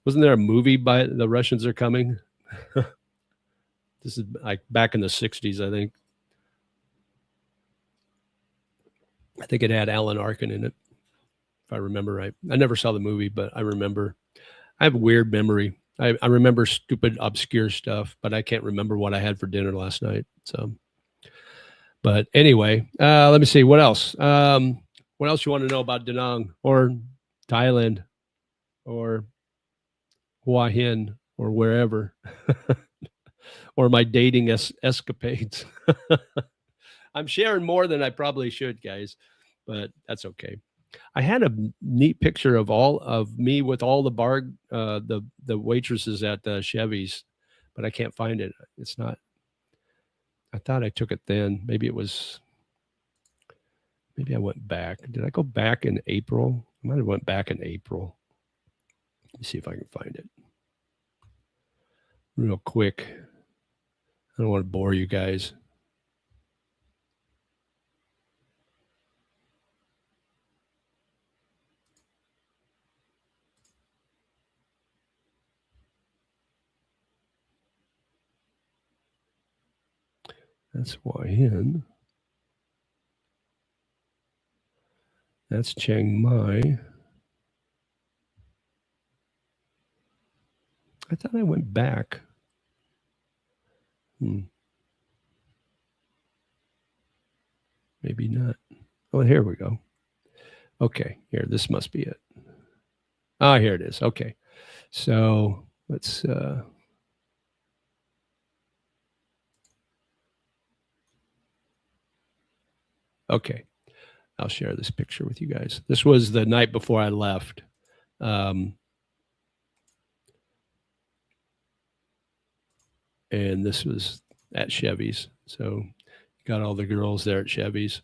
Wasn't there a movie by The Russians Are Coming? This is like back in the 60s, I think. I think it had Alan Arkin in it, if I remember right. I never saw the movie, but I remember. I have a weird memory. I remember stupid, obscure stuff, but I can't remember what I had for dinner last night. So, but anyway, let me see what else. What else you want to know about Da Nang or Thailand or Hua Hin or wherever, or my dating escapades? I'm sharing more than I probably should, guys, but that's okay. I had a neat picture of all of me with all the waitresses at Chevy's, but I can't find it. It's not. I thought I took it then. Maybe it was. Maybe I went back. Did I go back in April? I might have went back in April. Let me see if I can find it real quick. I don't want to bore you guys. That's Hua Hin. That's Chiang Mai. I thought I went back. Maybe not. Oh, here we go. Okay, here, this must be it. Ah, here it is. Okay. So let's okay. I'll share this picture with you guys. This was the night before I left. And this was at Chevy's. So got all the girls there at Chevy's.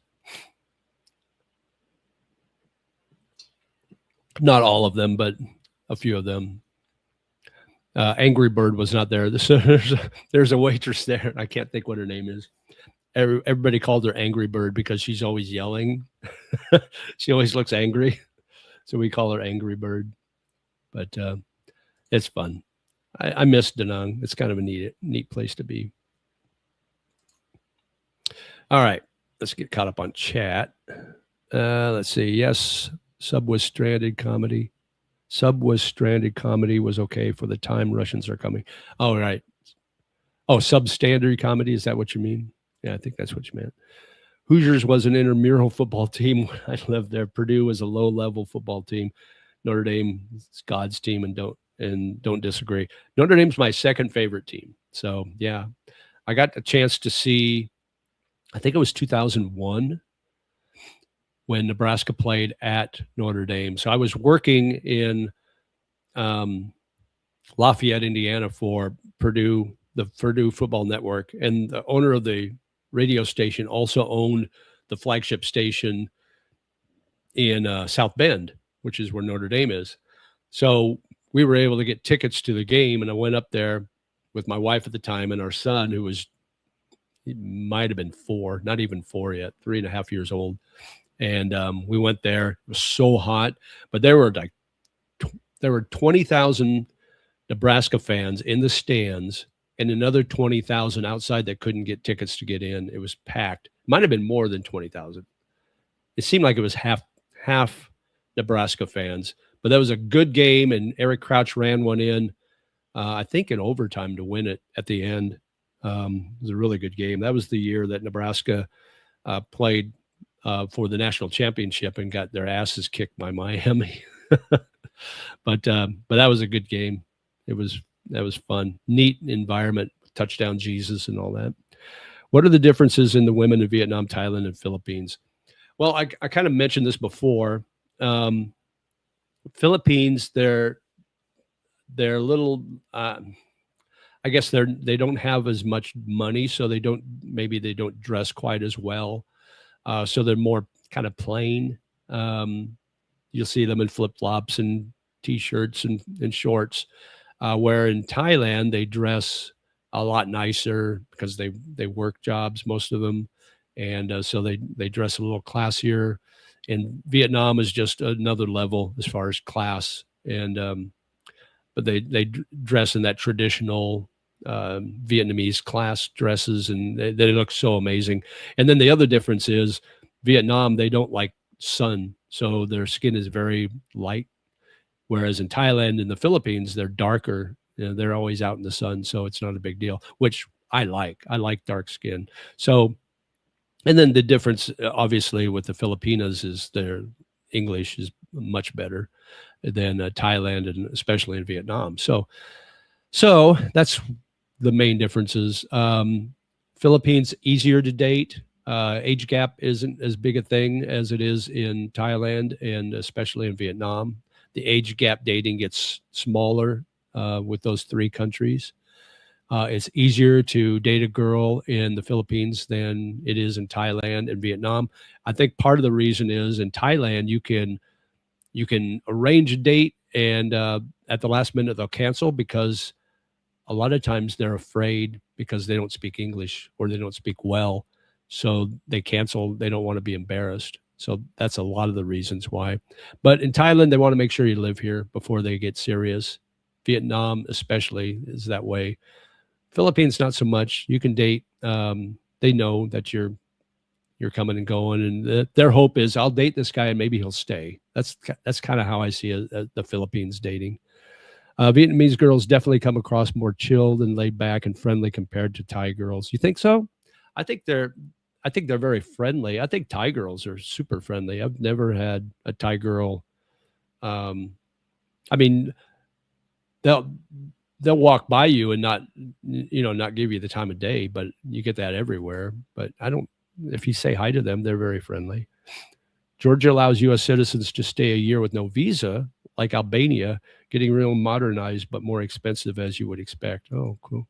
Not all of them, but a few of them. Angry Bird was not there. There's a waitress there. I can't think what her name is. Everybody called her Angry Bird because she's always yelling. She always looks angry. So we call her Angry Bird. But it's fun. I miss Da Nang. It's kind of a neat place to be. All right. Let's get caught up on chat. Let's see. Yes, Sub was stranded comedy. Sub was stranded comedy was okay for the time Russians are coming. Oh, right. Oh, substandard comedy. Is that what you mean? Yeah, I think that's what you meant. Hoosiers was an intramural football team when I lived there. Purdue was a low-level football team. Notre Dame is God's team, and don't disagree. Notre Dame's my second favorite team. So yeah, I got a chance to see. I think it was 2001 when Nebraska played at Notre Dame. So I was working in Lafayette, Indiana, for Purdue, the Purdue Football Network, and the owner of the radio station also owned the flagship station in South Bend, which is where Notre Dame is. So we were able to get tickets to the game, and I went up there with my wife at the time and our son, who he might have been 4, not even 4 yet, 3.5 years old. And we went there. It was so hot, but there were 20,000 Nebraska fans in the stands and another 20,000 outside that couldn't get tickets to get in. It was packed. Might have been more than 20,000. It seemed like it was half Nebraska fans, but that was a good game. And Eric Crouch ran one in, I think in overtime to win it at the end. It was a really good game. That was the year that Nebraska played for the national championship and got their asses kicked by Miami. But that was a good game. That was fun. Neat environment, touchdown Jesus and all that. What are the differences in the women in Vietnam, Thailand, and Philippines? Well, I kind of mentioned this before. Philippines, they're a little, I guess they don't have as much money, so they don't dress quite as well. So they're more kind of plain. You'll see them in flip-flops and T-shirts and shorts, where in Thailand, they dress a lot nicer because they work jobs, most of them. And so they dress a little classier. And Vietnam is just another level as far as class. And but they dress in that traditional Vietnamese class dresses, and they look so amazing. And then the other difference is Vietnam, they don't like sun, so their skin is very light, whereas in Thailand and the Philippines, they're darker. They're always out in the sun, so it's not a big deal, which I like dark skin. So, and then the difference obviously with the Filipinas is their English is much better than Thailand, and especially in Vietnam. So that's the main differences. Philippines, easier to date. Age gap isn't as big a thing as it is in Thailand and especially in Vietnam. The age gap dating gets smaller with those three countries. It's easier to date a girl in the Philippines than it is in Thailand and Vietnam. I think part of the reason is in Thailand, you can arrange a date and at the last minute they'll cancel because a lot of times they're afraid because they don't speak English or they don't speak well. So they cancel. They don't want to be embarrassed. So that's a lot of the reasons why. But in Thailand, they want to make sure you live here before they get serious. Vietnam especially is that way. Philippines, not so much. You can date. They know that you're coming and going, and their hope is I'll date this guy and maybe he'll stay. That's kind of how I see the Philippines dating. Vietnamese girls definitely come across more chilled and laid back and friendly compared to Thai girls. You think so? I think they're I think they're very friendly. I think Thai girls are super friendly. I've never had a Thai girl. Um, I mean, they'll they'll walk by you and not give you the time of day, but you get that everywhere. But I don't. If you say hi to them, they're very friendly. Georgia allows U.S. citizens to stay a year with no visa, like Albania, getting real modernized but more expensive as you would expect. Oh, cool.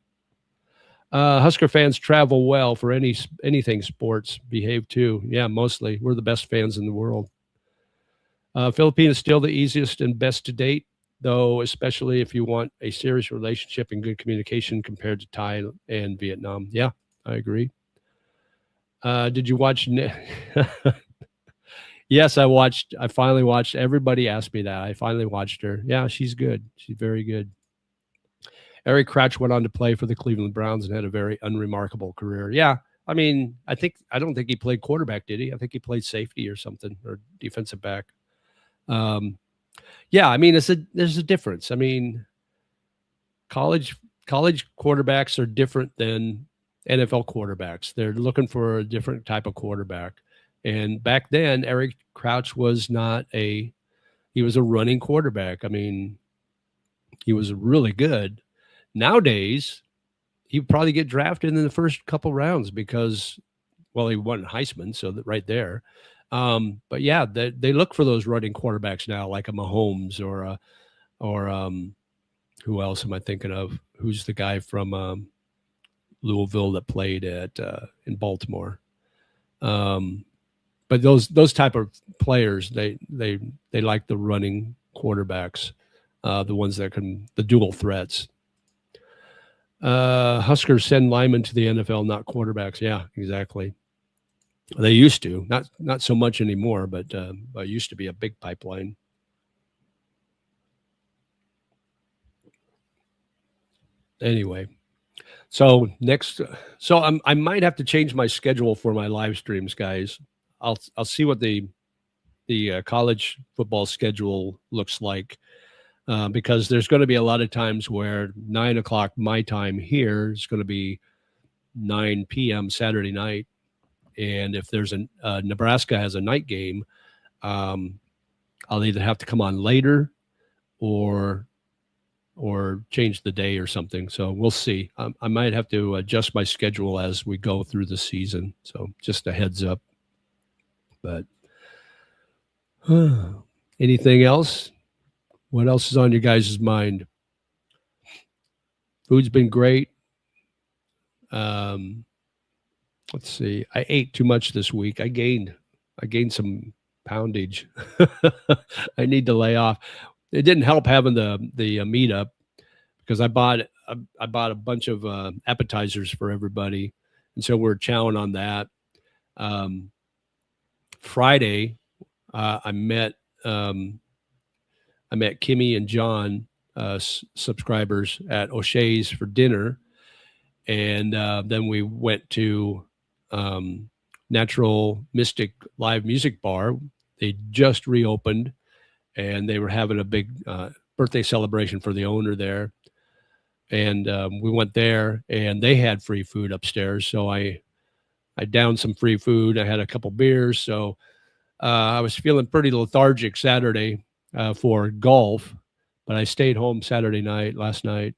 Husker fans travel well for anything sports. Behave too. Yeah, mostly. We're the best fans in the world. Philippines is still the easiest and best to date, though, especially if you want a serious relationship and good communication compared to Thai and Vietnam. Yeah, I agree. Did you watch? Yes, I watched. I finally watched. Everybody asked me that. I finally watched her. Yeah, she's good. She's very good. Eric Crouch went on to play for the Cleveland Browns and had a very unremarkable career. Yeah, I mean, I don't think he played quarterback, did he? I think he played safety or something or defensive back. Um, yeah, I mean, there's a difference. I mean, college college quarterbacks are different than NFL quarterbacks. They're looking for a different type of quarterback. And back then, Eric Crouch was not a he was a running quarterback. I mean, he was really good. Nowadays, he'd probably get drafted in the first couple rounds because, well, he won Heisman, so that right there. But yeah, they look for those running quarterbacks now, like a Mahomes or who else am I thinking of? Who's the guy from Louisville that played at in Baltimore? Um, but those type of players, they like the running quarterbacks, the ones that can the dual threats. Huskers send linemen to the NFL, not quarterbacks. Yeah, exactly. They used to, not so much anymore, but it used to be a big pipeline. Anyway, so I might have to change my schedule for my live streams, guys. I'll see what the college football schedule looks like because there's going to be a lot of times where 9 o'clock my time here is going to be 9 p.m. Saturday night, and if there's a Nebraska has a night game, um, I'll either have to come on later or change the day or something. So we'll see. I might have to adjust my schedule as we go through the season. So just a heads up. But anything else? What else is on your guys' mind? Food's been great. Um, let's see. I ate too much this week. I gained some poundage. I need to lay off. It didn't help having the meetup because I bought a bunch of appetizers for everybody, and so we're chowing on that. Um, Friday, I met Kimmy and John, subscribers at O'Shea's for dinner, and then we went to Natural Mystic Live Music Bar. They just reopened, and they were having a big birthday celebration for the owner there. And we went there, and they had free food upstairs. So I downed some free food. I had a couple beers, so I was feeling pretty lethargic Saturday for golf, but I stayed home last night.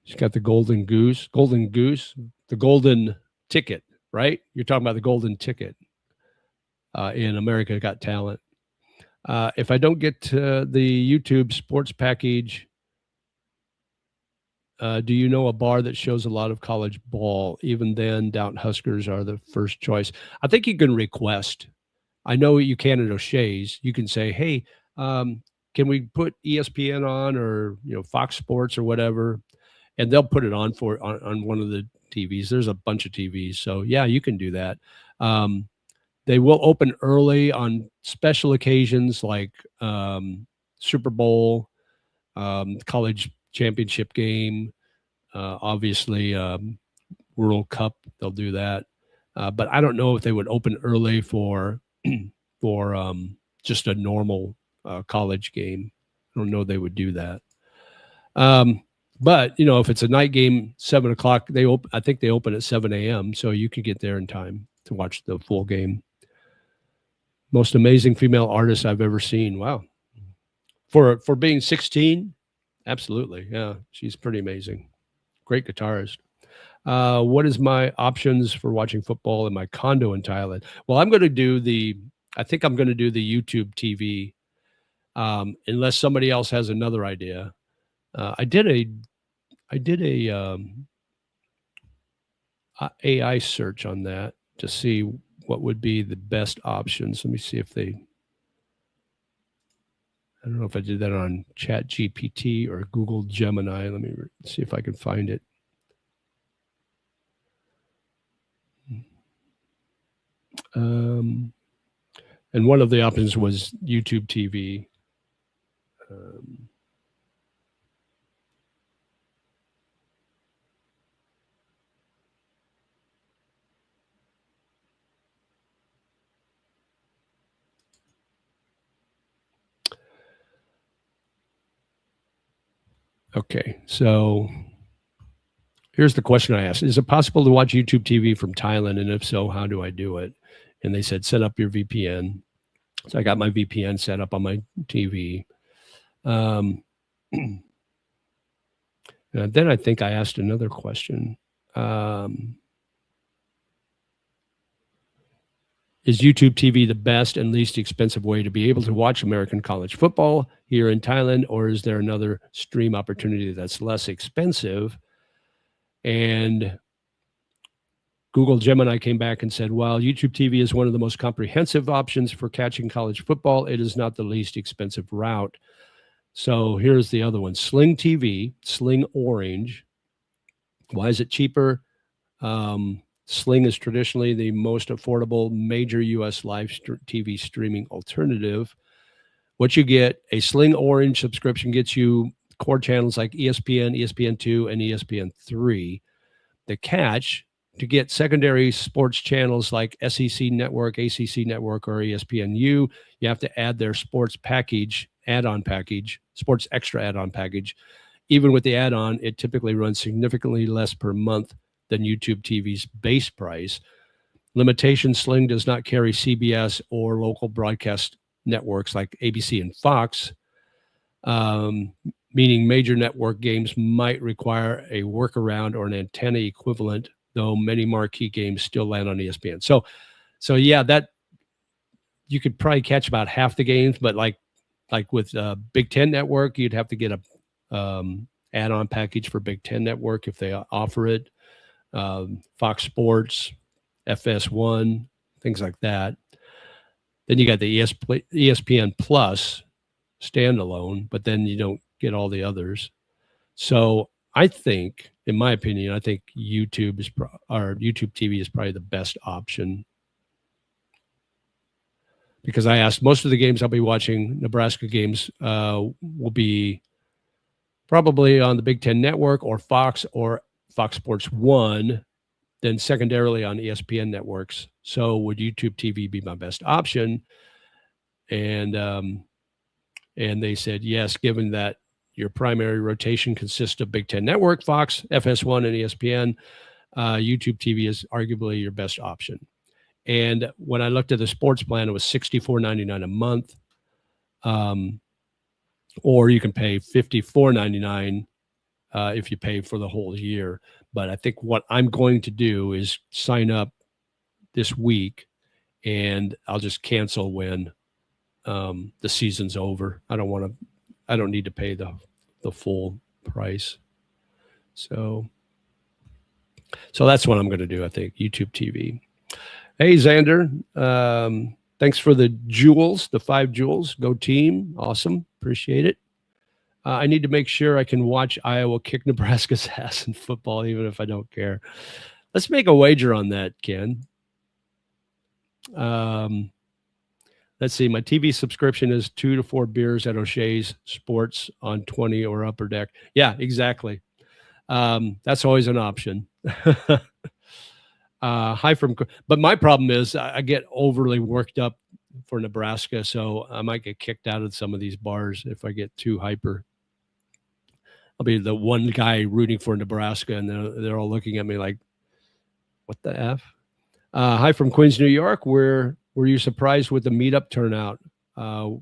She's got the golden goose, the golden ticket, right? You're talking about the golden ticket in America Got Talent. If I don't get to the YouTube sports package, do you know a bar that shows a lot of college ball? Even then, Downton Huskers are the first choice. I think you can request. I know you can at O'Shea's. You can say, hey, can we put ESPN on or Fox Sports or whatever? And they'll put it on on one of the TVs. There's a bunch of TVs. So, yeah, you can do that. They will open early on special occasions like Super Bowl, college championship game, obviously World Cup. They'll do that. But I don't know if they would open early for for just a normal college game. I don't know they would do that. But if it's a night game, 7 o'clock, I think they open at 7 a.m. So you can get there in time to watch the full game. Most amazing female artist I've ever seen. Wow. For being 16, absolutely. Yeah, she's pretty amazing. Great guitarist. What is my options for watching football in my condo in Thailand? Well, I think I'm going to do the YouTube TV, unless somebody else has another idea. I did a AI search on that to see what would be the best options. Let me see if I don't know if I did that on Chat GPT or Google Gemini. Let me see if I can find it. And one of the options was YouTube TV. Okay, so here's the question I asked. Is it possible to watch YouTube TV from Thailand? And if so, how do I do it? And they said, set up your VPN. So I got my VPN set up on my TV. And then I think I asked another question. Is YouTube TV the best and least expensive way to be able to watch American college football here in Thailand, or is there another stream opportunity that's less expensive? And Google Gemini came back and said, while YouTube TV is one of the most comprehensive options for catching college football, it is not the least expensive route. So here's the other one, Sling TV, Sling Orange. Why is it cheaper? Sling is traditionally the most affordable major U.S. live TV streaming alternative. What you get, a Sling Orange subscription gets you core channels like ESPN, ESPN2, and ESPN3. The catch, to get secondary sports channels like SEC Network, ACC Network, or ESPNU, you have to add their sports package, add-on package, sports extra add-on package. Even with the add-on, it typically runs significantly less per month than YouTube TV's base price. Limitation, Sling does not carry CBS or local broadcast networks like ABC and Fox, meaning major network games might require a workaround or an antenna equivalent, though many marquee games still land on ESPN. So yeah, that you could probably catch about half the games, but like with Big Ten Network, you'd have to get a add-on package for Big Ten Network if they offer it. Fox Sports, FS1, things like that. Then you got the ESPN Plus standalone, but then you don't get all the others. So I think, in my opinion, I think YouTube TV is probably the best option, because I asked most of the games I'll be watching, Nebraska games, will be probably on the Big Ten Network or Fox Sports 1, then secondarily on ESPN networks. So would YouTube TV be my best option? And they said yes, given that your primary rotation consists of Big Ten Network, Fox, FS1, and ESPN, YouTube TV is arguably your best option. And when I looked at the sports plan, it was $64.99 a month, or you can pay $54.99 if you pay for the whole year. But I think what I'm going to do is sign up this week, and I'll just cancel when the season's over. I don't need to pay the full price. So that's what I'm going to do, I think, YouTube TV. Hey, Xander, thanks for the jewels, the 5 jewels. Go team. Awesome. Appreciate it. I need to make sure I can watch Iowa kick Nebraska's ass in football, even if I don't care. Let's make a wager on that, Ken. Let's see. My TV subscription is 2 to 4 beers at O'Shea's Sports on 20 or Upper Deck. Yeah, exactly. That's always an option. But my problem is I get overly worked up for Nebraska, so I might get kicked out of some of these bars if I get too hyper. I'll be the one guy rooting for Nebraska, and they're all looking at me like, what the F? Hi from Queens, New York. Were you surprised with the meetup turnout? We're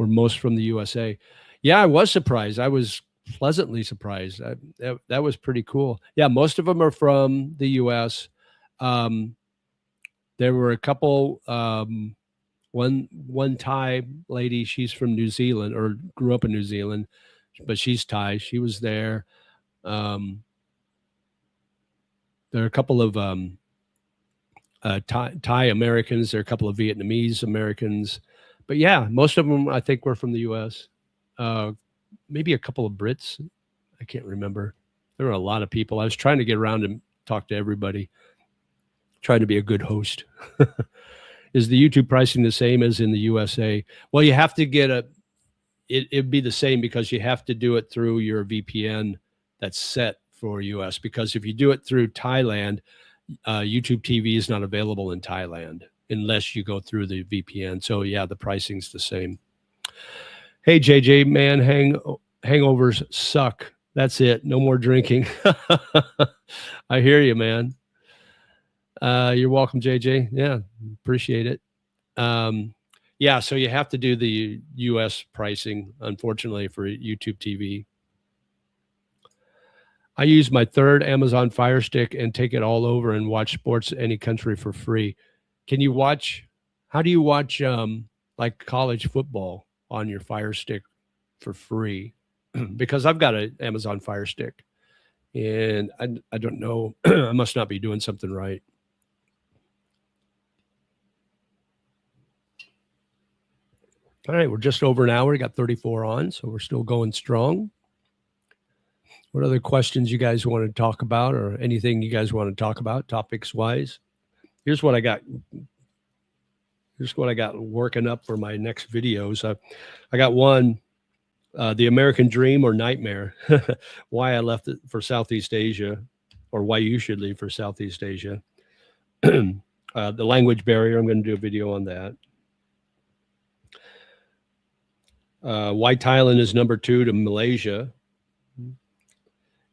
most from the USA. Yeah, I was surprised. I was pleasantly surprised. That was pretty cool. Yeah, most of them are from the US. There were a couple, one Thai lady, she's from New Zealand or grew up in New Zealand, but she's Thai. She was there. There are a couple of Thai Americans. There are a couple of Vietnamese Americans. But yeah, most of them I think were from the U.S. Maybe a couple of Brits. I can't remember. There were a lot of people. I was trying to get around and talk to everybody, trying to be a good host. Is the YouTube pricing the same as in the USA? Well, you have to get it'd be the same because you have to do it through your VPN that's set for US. Because if you do it through Thailand, YouTube TV is not available in Thailand unless you go through the VPN. So yeah, the pricing's the same. Hey, JJ, man, hangovers suck. That's it. No more drinking. I hear you, man. You're welcome, JJ. Yeah, appreciate it. Yeah, so you have to do the US pricing, unfortunately, for YouTube TV. I use my third Amazon Fire Stick and take it all over and watch sports any country for free. Can you watch? How do you watch like college football on your Fire Stick for free? Because I've got an Amazon Fire Stick, and I don't know. I must not be doing something right. All right, we're just over an hour. We got 34 on, so we're still going strong. What other questions you guys want to talk about, or anything you guys want to talk about, topics wise? Here's what I got. Here's what I got working up for my next videos. I got one, the American Dream or Nightmare, why I left it for Southeast Asia, or why you should leave for Southeast Asia. The language barrier, I'm going to do a video on that. Why Thailand is number 2 to Malaysia.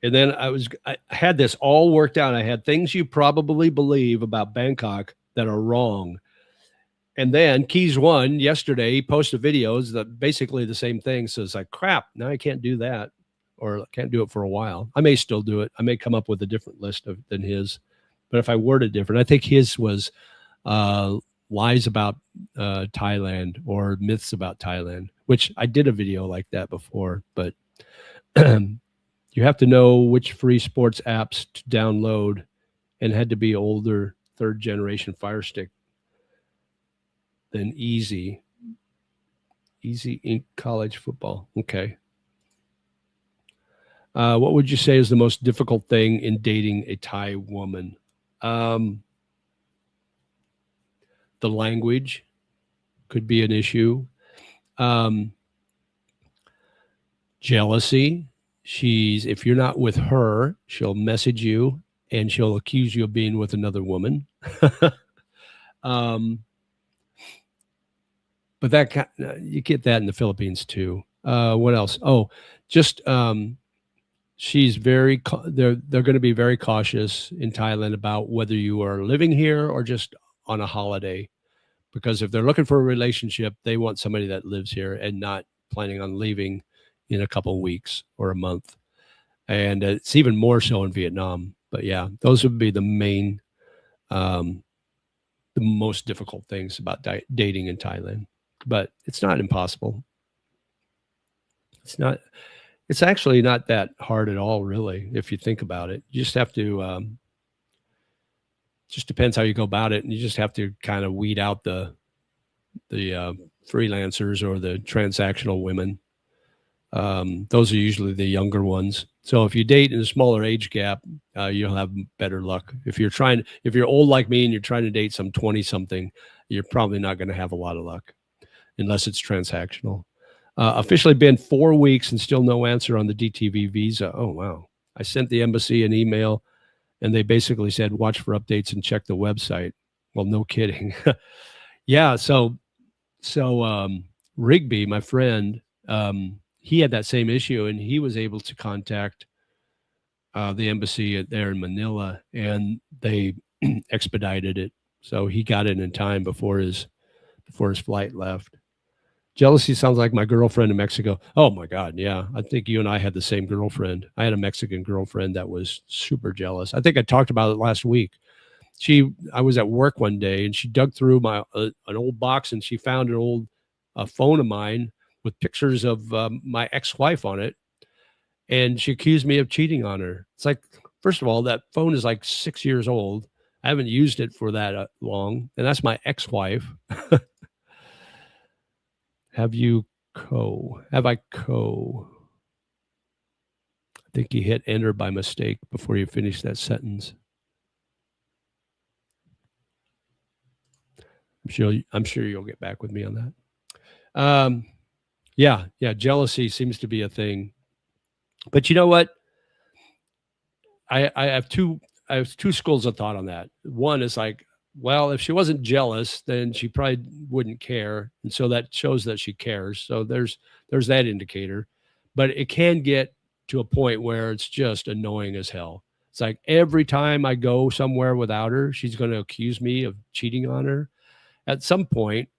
And then I had this all worked out. I had things you probably believe about Bangkok that are wrong. And then Keys One yesterday, he posted videos that basically the same thing. So it's like, crap, now I can't do that, or I can't do it for a while. I may still do it. I may come up with a different list than his. But if I worded different, I think his was lies about Thailand or myths about Thailand, which I did a video like that before. But you have to know which free sports apps to download, and had to be older, 3rd generation Fire Stick. Then Easy Ink College Football. Okay. What would you say is the most difficult thing in dating a Thai woman? The language could be an issue. Jealousy. If you're not with her, she'll message you and she'll accuse you of being with another woman. But that you get that in the Philippines too. What else? Oh, just she's very. They're going to be very cautious in Thailand about whether you are living here or just on a holiday, because if they're looking for a relationship, they want somebody that lives here and not planning on leaving in a couple of weeks or a month. And it's even more so in Vietnam. But yeah, those would be the main, the most difficult things about dating in Thailand. But it's not impossible. It's actually not that hard at all, really, if you think about it. You just have to, just depends how you go about it. And you just have to kind of weed out the freelancers or the transactional women. Those are usually the younger ones. So if you date in a smaller age gap, you'll have better luck. If you're old like me and you're trying to date some 20 something, you're probably not going to have a lot of luck unless it's transactional. Officially been 4 weeks and still no answer on the DTV visa. Oh, wow. I sent the embassy an email and they basically said, watch for updates and check the website. Well, no kidding. Yeah. Rigby, my friend, he had that same issue, and he was able to contact the embassy there in Manila, and they expedited it. So he got it in time before his flight left. Jealousy sounds like my girlfriend in Mexico. Oh my God, yeah. I think you and I had the same girlfriend. I had a Mexican girlfriend that was super jealous. I think I talked about it last week. I was at work one day, and she dug through my an old box, and she found an old phone of mine with pictures of my ex-wife on it, and she accused me of cheating on her. It's like, first of all, that phone is like 6 years old. I haven't used it for that long, and that's my ex-wife. Have you Have I I think you hit enter by mistake before you finish that sentence. I'm sure you'll get back with me on that. Yeah, jealousy seems to be a thing. But you know what? I have two schools of thought on that. One is like, well, if she wasn't jealous, then she probably wouldn't care, and so that shows that she cares. So there's that indicator. But it can get to a point where it's just annoying as hell. It's like every time I go somewhere without her, she's going to accuse me of cheating on her. At some point,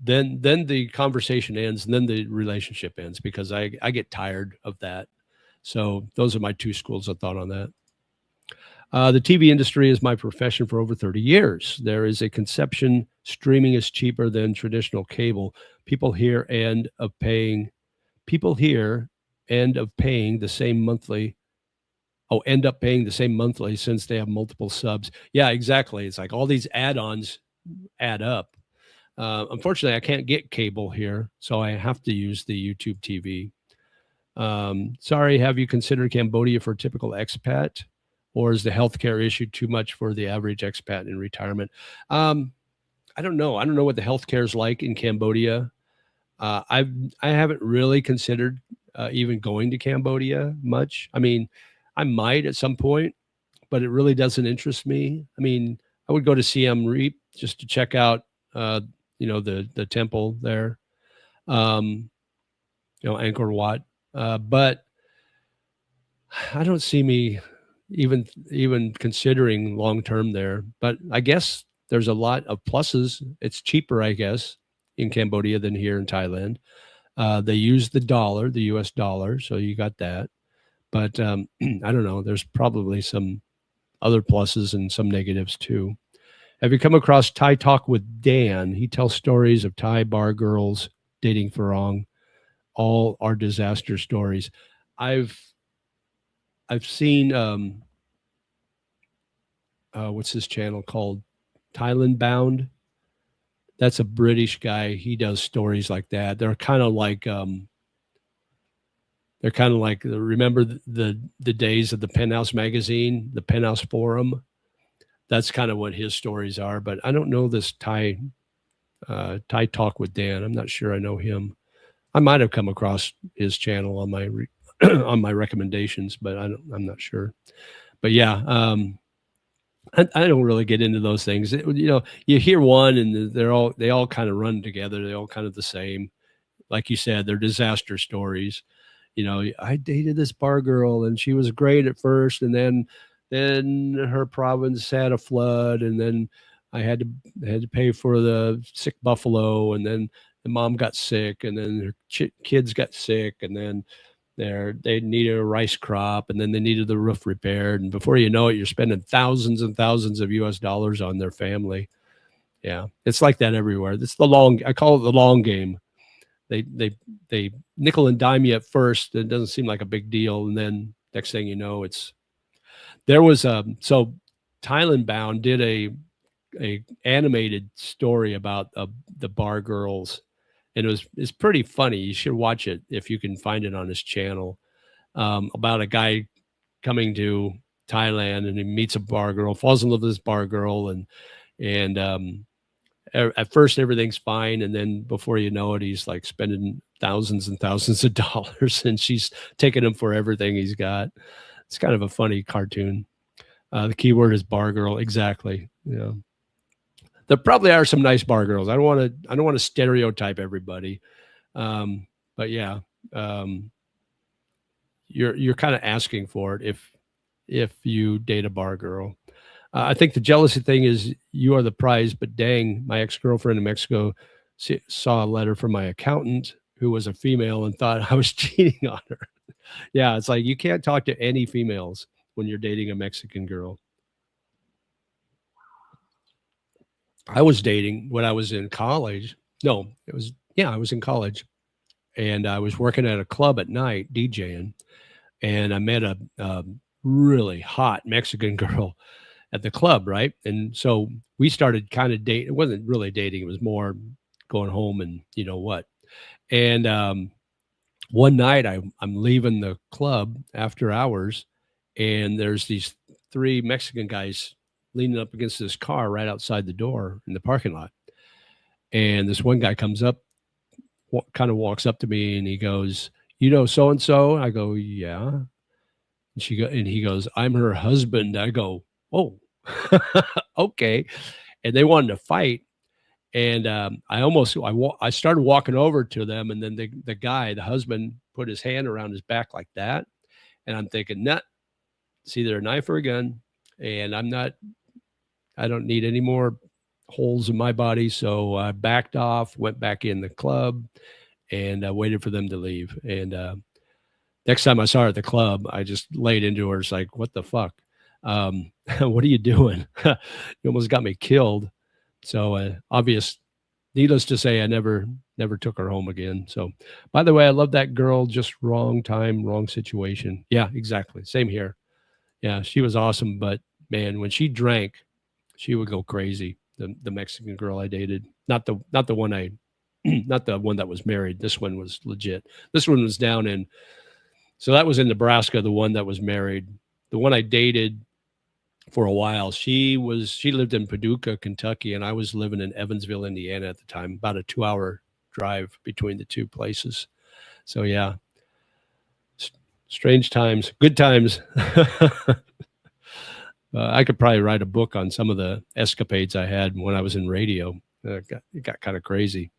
then the conversation ends, and then the relationship ends, because I get tired of that. So those are my two schools of thought on that. The TV industry is my profession for over 30 years. There is a conception streaming is cheaper than traditional cable. People here end up paying the same monthly. Oh, end up paying the same monthly since they have multiple subs. Yeah, exactly. It's like all these add-ons add up. Unfortunately, I can't get cable here, so I have to use the YouTube TV. Sorry, have you considered Cambodia for a typical expat, or is the healthcare issue too much for the average expat in retirement? I don't know. I don't know what the healthcare is like in Cambodia. I haven't really considered even going to Cambodia much. I mean, I might at some point, but it really doesn't interest me. I mean, I would go to Siem Reap just to check out, the temple there, Angkor Wat. But I don't see me even considering long term there. But I guess there's a lot of pluses. It's cheaper, I guess, in Cambodia than here in Thailand. They use the dollar, the U.S. dollar, so you got that. But I don't know. There's probably some other pluses and some negatives too. Have you come across Thai Talk with Dan? He tells stories of Thai bar girls dating Farong. All are disaster stories. I've seen what's his channel called? Thailand Bound. That's a British guy. He does stories like that. They're kind of like remember the days of the Penthouse magazine, the Penthouse Forum. That's kind of what his stories are. But I don't know this Thai Talk with Dan. I'm not sure I know him. I might have come across his channel on my on my recommendations, but I'm not sure. But yeah, I don't really get into those things. You hear one, and they all kind of run together. They all kind of the same. Like you said, they're disaster stories. I dated this bar girl, and she was great at first, and then her province had a flood, and then I had to pay for the sick buffalo, and then the mom got sick, and then her kids got sick, and then they needed a rice crop, and then they needed the roof repaired, and before you know it, you're spending thousands and thousands of US dollars on their family. Yeah, it's like that everywhere. I call it the long game. They nickel and dime you at first. It doesn't seem like a big deal, and then next thing you know, so Thailand Bound did a animated story about the bar girls, and it's pretty funny. You should watch it if you can find it on his channel. About a guy coming to Thailand, and he meets a bar girl, falls in love with this bar girl, and at first everything's fine, and then before you know it, he's like spending thousands and thousands of dollars, and she's taking him for everything he's got. It's kind of a funny cartoon. The key word is bar girl. Exactly. Yeah. there probably are some nice bar girls. I don't want to stereotype everybody. But yeah, you're kind of asking for it if you date a bar girl. I think the jealousy thing is you are the prize, but dang, my ex-girlfriend in Mexico saw a letter from my accountant who was a female and thought I was cheating on her. Yeah, it's like you can't talk to any females when you're dating a Mexican girl. I was dating when I was in college. No, I was in college and I was working at a club at night DJing, and I met a really hot Mexican girl at the club, right? And so we started kind of dating. It wasn't really dating; it was more going home and you know what. And one night I'm leaving the club after hours, and there's these three Mexican guys leaning up against this car right outside the door in the parking lot. And this one guy comes up, kind of walks up to me, and he goes, "You know so and so?" I go, "Yeah." And he goes, "I'm her husband." I go, "Oh, okay." And they wanted to fight, and I started walking over to them, and then the husband, put his hand around his back like that, and I'm thinking, "Nah, it's either a knife or a gun," and I don't need any more holes in my body, so I backed off, went back in the club, and waited for them to leave. And next time I saw her at the club, I just laid into her. It's like, what the fuck? What are you doing? You almost got me killed. So needless to say, I never took her home again. So, by the way, I love that girl, just wrong time, wrong situation. Yeah, exactly. Same here. Yeah, she was awesome. But man, when she drank, she would go crazy. The Mexican girl I dated, not the one not the one that was married. This one was legit. This one was down in, so that was in Nebraska. The one that was married, the one I dated for a while, she lived in Paducah, Kentucky, and I was living in Evansville, Indiana at the time, about a 2-hour drive between the two places. So yeah, strange times, good times. I could probably write a book on some of the escapades I had when I was in radio. It got kind of crazy.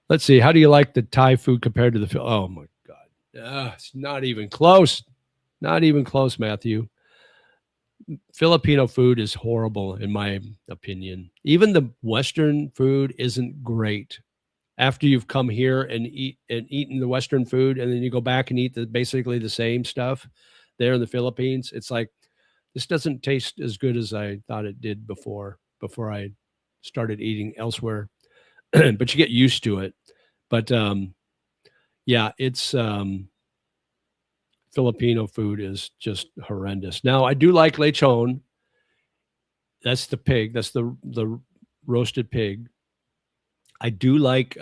Let's see. How do you like the Thai food compared to the? Oh my God, it's not even close. Not even close, Matthew. Filipino food is horrible, in my opinion. Even the Western food isn't great. After you've come here and eaten the Western food, and then you go back and eat basically the same stuff there in the Philippines, it's like, this doesn't taste as good as I thought it did before I started eating elsewhere. But you get used to it. But yeah, it's Filipino food is just horrendous. Now, I do like lechon. That's the pig. That's the roasted pig. I do like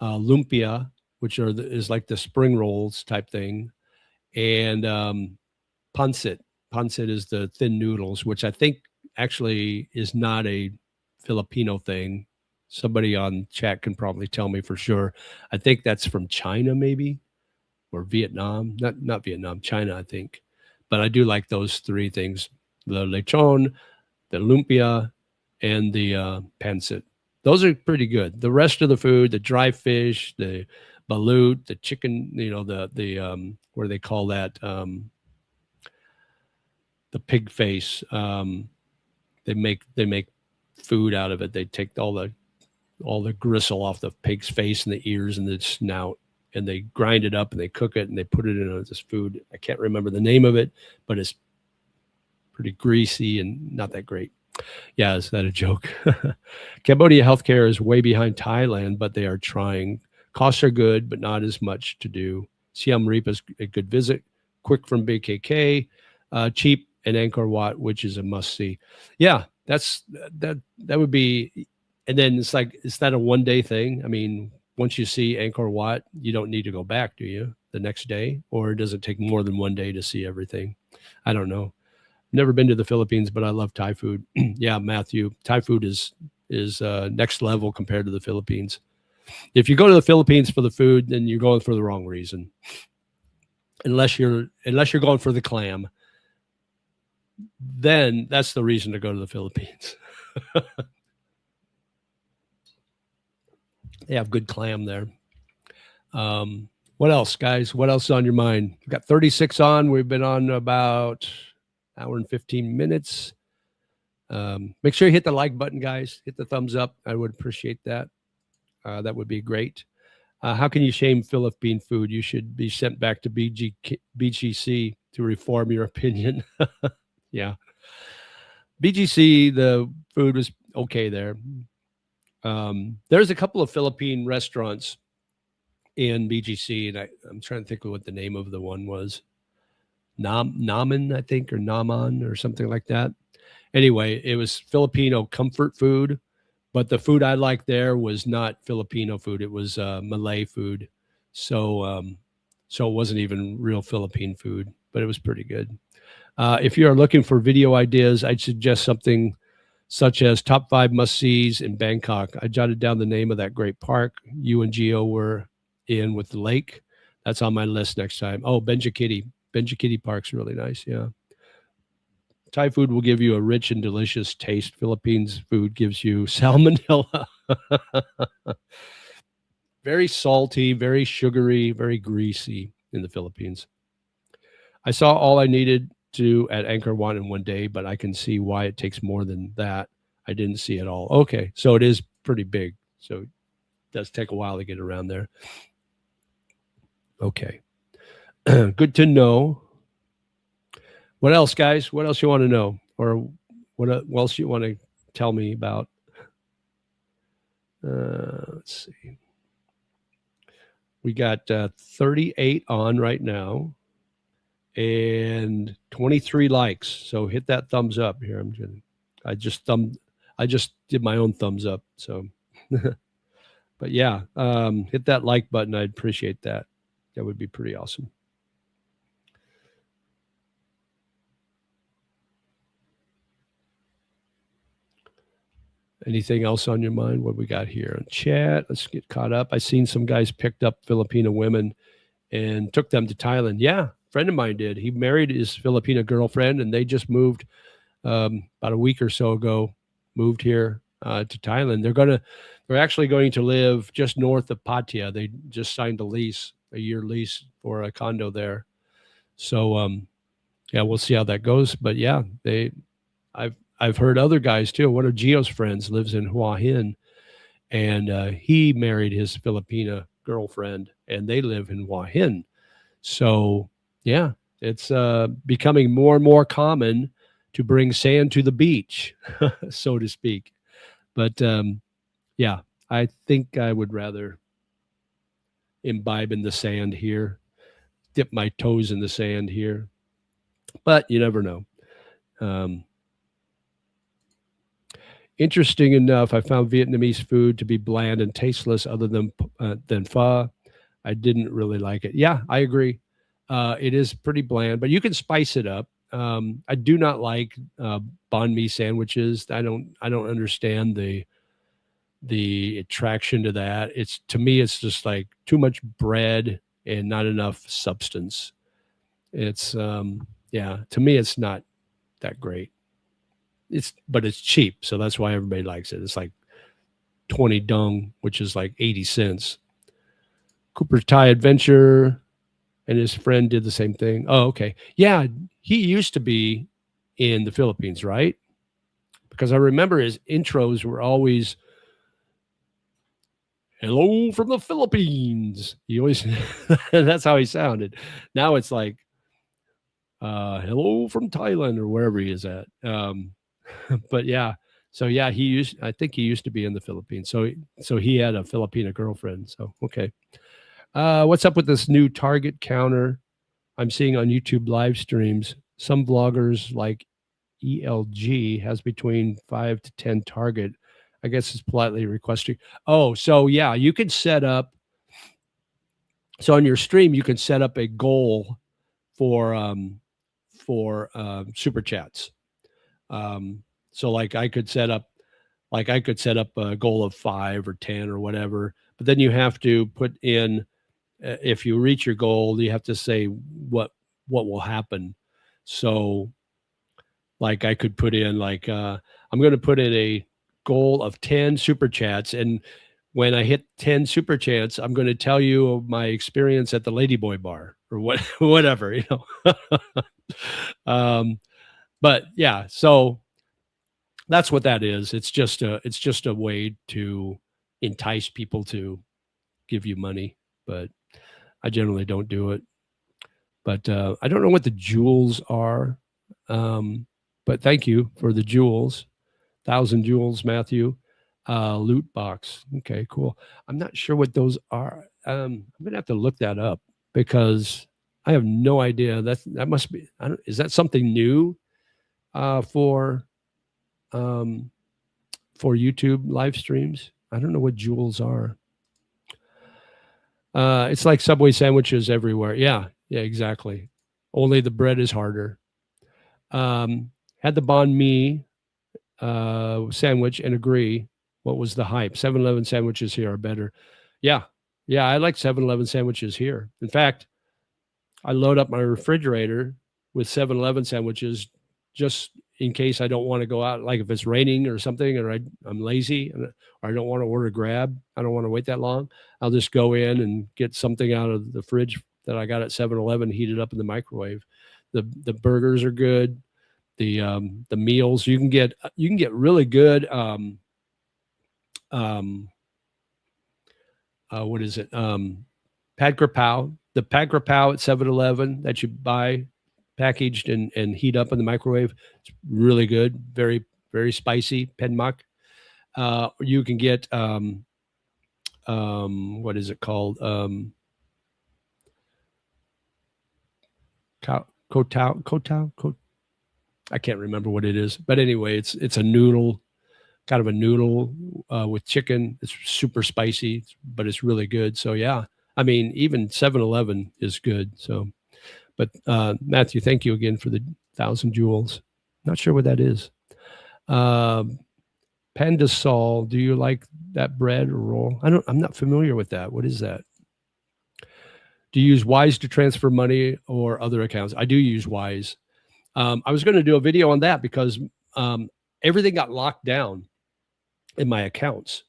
lumpia, which is like the spring rolls type thing, and pancit. Pancit is the thin noodles, which I think actually is not a Filipino thing. Somebody on chat can probably tell me for sure. I think that's from China, maybe, or Vietnam. Not Vietnam, China, I think. But I do like those three things: the lechon, the lumpia, and the pancit. Those are pretty good. The rest of the food, the dry fish, the balut, the chicken, the what do they call that? The pig face. They make food out of it. They take all the gristle off the pig's face and the ears and the snout, and they grind it up and they cook it and they put it in this food. I can't remember the name of it, but it's pretty greasy and not that great. Yeah, is that a joke? Cambodia healthcare is way behind Thailand, but they are trying. Costs are good, but not as much to do. Siem Reap is a good visit, quick from BKK, cheap, and Angkor Wat, which is a must-see. Yeah, that would be. And then it's like, is that a one-day thing? I mean, once you see Angkor Wat, you don't need to go back, do you, the next day? Or does it take more than one day to see everything? I don't know. Never been to the Philippines, but I love Thai food. Yeah, Matthew, Thai food is next level compared to the Philippines. If you go to the Philippines for the food, then you're going for the wrong reason. Unless you're going for the clam, then that's the reason to go to the Philippines. They have good clam there. What else, guys? What else is on your mind? We've got 36 on. We've been on about an hour and 15 minutes. Make sure you hit the like button, guys. Hit the thumbs up. I would appreciate that. That would be great. How can you shame Philippine food? You should be sent back to BGC to reform your opinion. Yeah. BGC, the food was okay there. There's a couple of Philippine restaurants in BGC, and I'm trying to think of what the name of the one was. Naman, I think, or Naman, or something like that. Anyway, it was Filipino comfort food, but the food I liked there was not Filipino food. It was Malay food. So it wasn't even real Philippine food, but it was pretty good. If you are looking for video ideas, I'd suggest something such as top 5 must-sees in Bangkok. I jotted down the name of that great park you and Gio were in with the lake. That's on my list next time. Oh, Benjikiti. Benjikiti Park's really nice, yeah. Thai food will give you a rich and delicious taste. Philippines food gives you salmonella. Very salty, very sugary, very greasy in the Philippines. I saw all I needed to at Angkor Wat in one day, but I can see why it takes more than that. I didn't see it all. Okay, so it is pretty big. So it does take a while to get around there. Okay. Good to know. What else, guys? What else you want to know? Or what else you want to tell me about? Let's see. We got 38 on right now and 23 likes. So hit that thumbs up here. I just did my own thumbs up. So, but yeah, hit that like button. I'd appreciate that. That would be pretty awesome. Anything else on your mind? What we got here in chat? Let's get caught up. I seen some guys picked up Filipino women and took them to Thailand. Yeah, a friend of mine did. He married his Filipino girlfriend, and they just moved about a week or so ago. Moved here to Thailand. They're actually going to live just north of Pattaya. They just signed a year lease for a condo there. So yeah, we'll see how that goes. But yeah, I've heard other guys too. One of Gio's friends lives in Hua Hin, and he married his Filipina girlfriend, and they live in Hua Hin. So yeah, it's becoming more and more common to bring sand to the beach, so to speak. But yeah, I think I would rather imbibe in the sand here, dip my toes in the sand here. But you never know. Interesting enough, I found Vietnamese food to be bland and tasteless other than pho. I didn't really like it. Yeah, I agree. It is pretty bland, but you can spice it up. I do not like banh mi sandwiches. I don't understand the attraction to that. To me, it's just like too much bread and not enough substance. It's yeah, to me, it's not that great. But it's cheap, so that's why everybody likes it. It's like 20 dong, which is like 80 cents. Cooper's Thai Adventure and his friend did the same thing. Oh, okay. Yeah, he used to be in the Philippines, right? Because I remember his intros were always, hello from the Philippines. He always, that's how he sounded. Now it's like, hello from Thailand or wherever he is at. But yeah, so yeah, I think he used to be in the Philippines. So he had a Filipina girlfriend. So, okay. What's up with this new target counter I'm seeing on YouTube live streams? Some vloggers like ELG has between 5 to 10 target. I guess it's politely requesting. Oh, so yeah, you can set up. So on your stream, you can set up a goal for super chats. So like I could set up a goal of 5 or 10 or whatever, but then you have to put in, if you reach your goal, you have to say what will happen. So like I could put in like, I'm I'm going to put in a goal of 10 super chats. And when I hit 10 super chats, I'm going to tell you my experience at the Ladyboy bar or whatever, you know. But yeah, so that's what that is. It's just a way to entice people to give you money, but I generally don't do it. But I don't know what the jewels are. But thank you for the jewels. 1,000 jewels, Matthew. Loot box. Okay, cool. I'm not sure what those are. I'm gonna have to look that up because I have no idea. That must be. Is that something new for YouTube live streams? I don't know what jewels are. It's like Subway sandwiches everywhere. Yeah, exactly. Only the bread is harder. Had the banh mi sandwich and agree. What was the hype? 7-Eleven sandwiches here are better. Yeah, I like 7-Eleven sandwiches here. In fact, I load up my refrigerator with 7-Eleven sandwiches just in case I don't want to go out. Like if it's raining or something, or I'm lazy, or I don't want to order grab. I don't want to wait that long. I'll just go in and get something out of the fridge that I got at 7-Eleven, heat it up in the microwave. The burgers are good. The meals you can get really good. What is it? Pad Krapow. The Pad Krapow at 7-Eleven that you buy packaged and heat up in the microwave. It's really good. Very, very spicy. Penmak. You can get what is it called? Kotao. I can't remember what it is, but anyway, it's a noodle, kind of a noodle with chicken. It's super spicy, but it's really good. So yeah, I mean, even 7-Eleven is good. So, but Matthew, thank you again for the 1,000 jewels. Not sure what that is. Panda Sol, do you like that bread or roll? I'm not familiar with that. What is that? Do you use Wise to transfer money or other accounts? I do use Wise. I was going to do a video on that because everything got locked down in my accounts.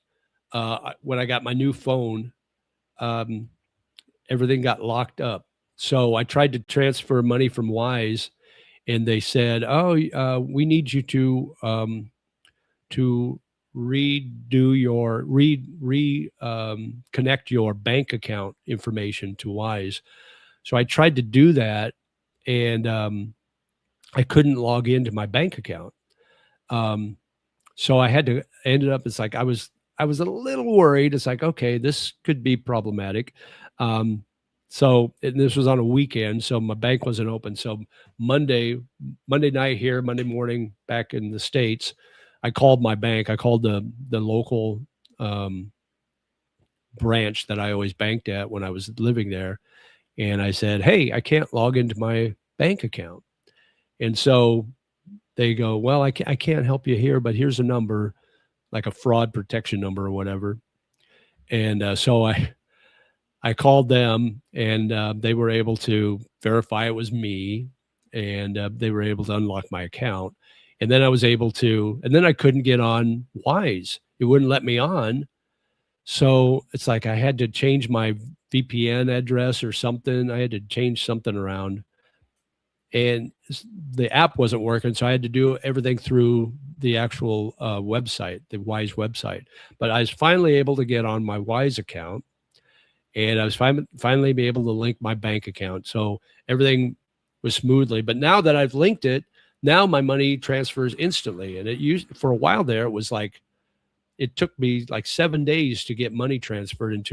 When I got my new phone, everything got locked up. So I tried to transfer money from Wise, and they said, "Oh, we need you to redo your connect your bank account information to Wise." So I tried to do that, and I couldn't log into my bank account. So I ended up, it's like, I was a little worried. It's like, okay, this could be problematic. So this was on a weekend, so my bank wasn't open. So Monday night here, Monday morning back in the States, I called my bank. I called the local branch that I always banked at when I was living there. And I said, hey, I can't log into my bank account. And so they go, well, I can't help you here, but here's a number, like a fraud protection number or whatever. And so I called them, and they were able to verify it was me, and they were able to unlock my account. And then I couldn't get on Wise. It wouldn't let me on. So it's like I had to change my VPN address or something. I had to change something around. And the app wasn't working, so I had to do everything through the actual website, the Wise website. But I was finally able to get on my Wise account, and I was finally be able to link my bank account. So everything was smoothly. But now that I've linked it, now my money transfers instantly. And it used, for a while there, it was like, it took me like 7 days to get money transferred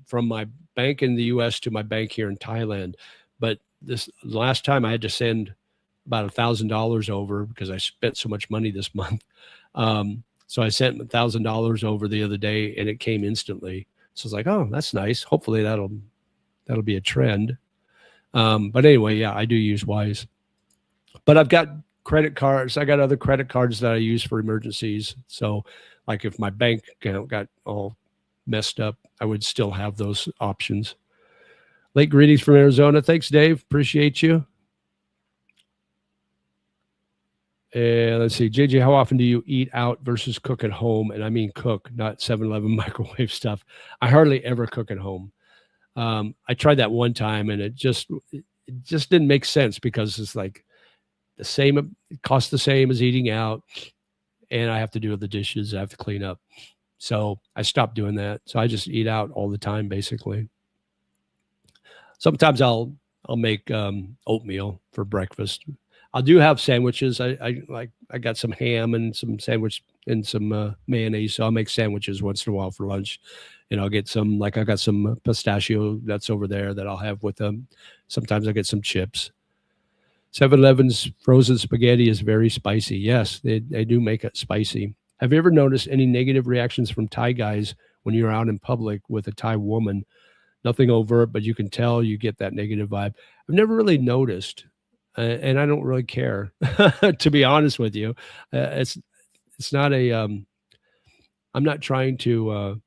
from my bank in the US to my bank here in Thailand. But this last time I had to send about $1,000 over because I spent so much money this month. So I sent $1,000 over the other day, and it came instantly. So I was like, oh, that's nice. Hopefully that'll be a trend. But anyway, yeah, I do use Wise. But I've got credit cards. I got other credit cards that I use for emergencies. So like if my bank account got all messed up, I would still have those options. Late greetings from Arizona. Thanks, Dave. Appreciate you. And let's see, JJ, how often do you eat out versus cook at home? And I mean cook, not 7-Eleven microwave stuff. I hardly ever cook at home. I tried that one time, and it just didn't make sense because it's like the same, it costs the same as eating out, and I have to do the dishes, I have to clean up. So I stopped doing that. So I just eat out all the time, basically. Sometimes I'll make oatmeal for breakfast. I do have sandwiches. I got some ham and some sandwich and some mayonnaise. So I'll make sandwiches once in a while for lunch. And I'll get some, like I got some pistachio nuts over there that I'll have with them. Sometimes I get some chips. 7-Eleven's frozen spaghetti is very spicy. Yes, they do make it spicy. Have you ever noticed any negative reactions from Thai guys when you're out in public with a Thai woman? Nothing overt, but you can tell you get that negative vibe. I've never really noticed, and I don't really care, to be honest with you. It's not a. I'm not trying to,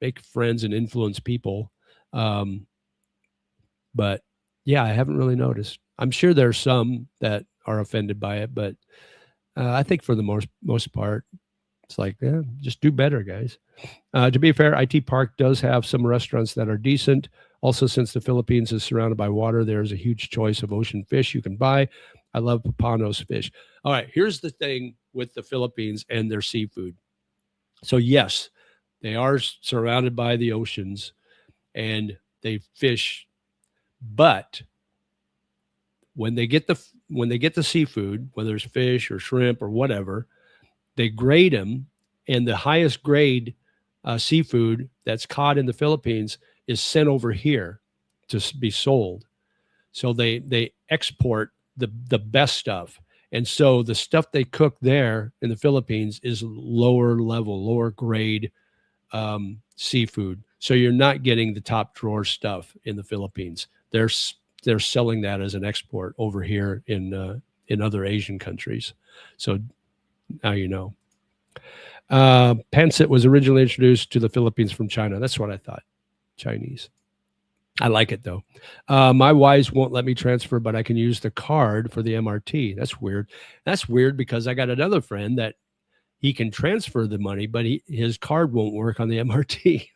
make friends and influence people, but yeah, I haven't really noticed. I'm sure there's some that are offended by it, but I think for the most part, it's like, yeah, just do better, guys. To be fair, IT Park does have some restaurants that are decent. Also, since the Philippines is surrounded by water, there's a huge choice of ocean fish you can buy. I love Papanos fish. All right, here's the thing with the Philippines and their seafood. So yes, they are surrounded by the oceans and they fish, but when they get the seafood, whether it's fish or shrimp or whatever, they grade them, and the highest grade seafood that's caught in the Philippines is sent over here to be sold. So they export the best stuff, and so the stuff they cook there in the Philippines is lower level, lower grade seafood. So you're not getting the top drawer stuff in the Philippines. They're selling that as an export over here in other Asian countries. So now you know. Pancit was originally introduced to the Philippines from China. That's what I thought. Chinese. I like it, though. My Wise won't let me transfer, but I can use the card for the MRT. That's weird. That's weird because I got another friend that he can transfer the money, but his card won't work on the MRT.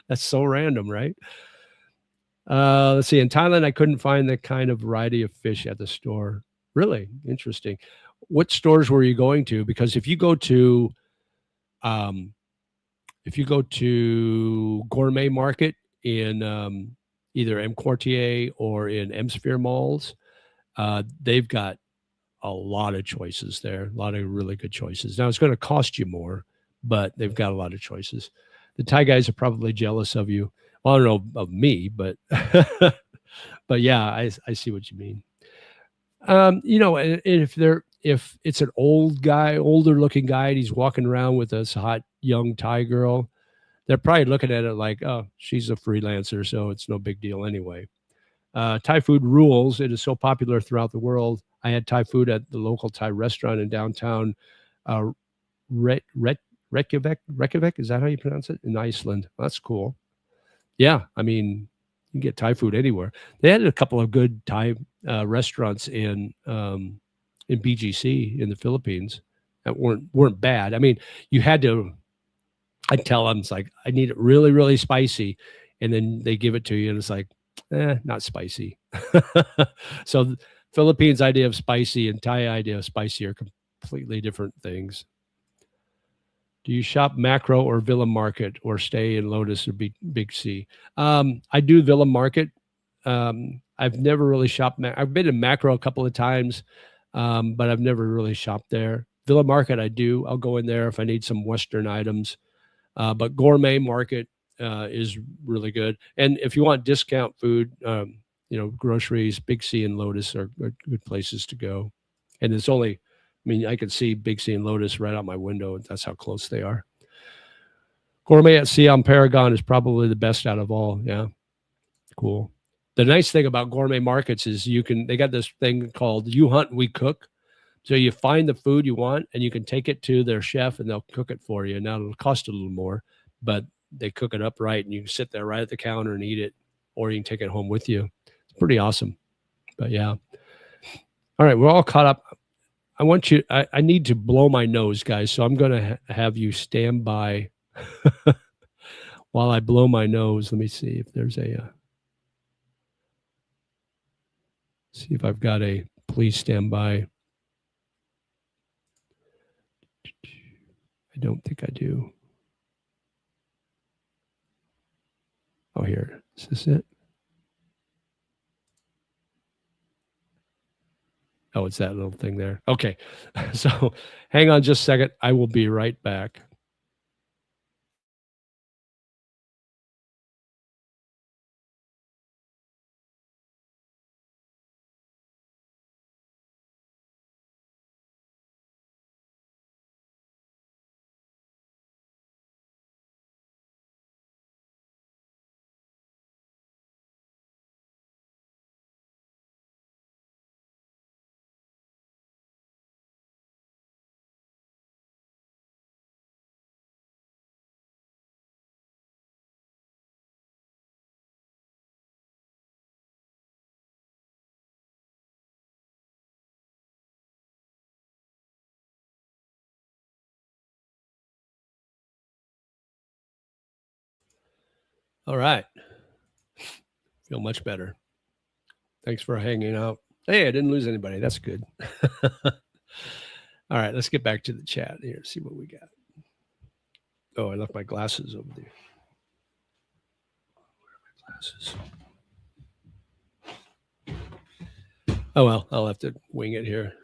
That's so random, right? Let's see. In Thailand, I couldn't find the kind of variety of fish at the store. Really interesting. What stores were you going to? Because if you go to Gourmet Market in either M Quartier or in M Sphere malls, they've got a lot of choices there, a lot of really good choices. Now it's going to cost you more, but they've got a lot of choices. The Thai guys are probably jealous of you. Well, I don't know of me, but but yeah, I see what you mean. If it's an older looking guy, and he's walking around with this hot young Thai girl, they're probably looking at it like, oh, she's a freelancer, so it's no big deal anyway. Thai food rules. It is so popular throughout the world. I had Thai food at the local Thai restaurant in downtown Reykjavik. Is that how you pronounce it? In Iceland. That's cool. Yeah, I mean, you can get Thai food anywhere. They had a couple of good Thai restaurants in BGC in the Philippines that weren't bad. I mean, you had to. I'd tell them, it's like, I need it really, really spicy, and then they give it to you, and it's like, not spicy. So the Philippines idea of spicy and Thai idea of spicy are completely different things. Do you shop Macro or Villa Market or stay in Lotus or Big C? I do Villa Market. I've never really shopped. I've been in Macro a couple of times, but I've never really shopped there. Villa Market, I do. I'll go in there if I need some Western items. But Gourmet Market is really good. And if you want discount food, groceries, Big C and Lotus are good places to go. And it's only, I can see Big C and Lotus right out my window. That's how close they are. Gourmet at Siam Paragon is probably the best out of all. Yeah. Cool. The nice thing about gourmet markets is they got this thing called You Hunt, We Cook. So you find the food you want and you can take it to their chef and they'll cook it for you. Now it'll cost a little more, but they cook it up right and you can sit there right at the counter and eat it, or you can take it home with you. It's pretty awesome. But yeah. All right. We're all caught up. I want you. I need to blow my nose, guys. So I'm going to have you stand by while I blow my nose. Let me see if there's a. See if I've got a. Please stand by. I don't think I do. Oh, here. Is this it? Oh, it's that little thing there. Okay. So hang on just a second. I will be right back. All right. Feel much better. Thanks for hanging out. Hey, I didn't lose anybody. That's good. All right, let's get back to the chat here. See what we got. Oh, I left my glasses over there. Where are my glasses? Oh well, I'll have to wing it here.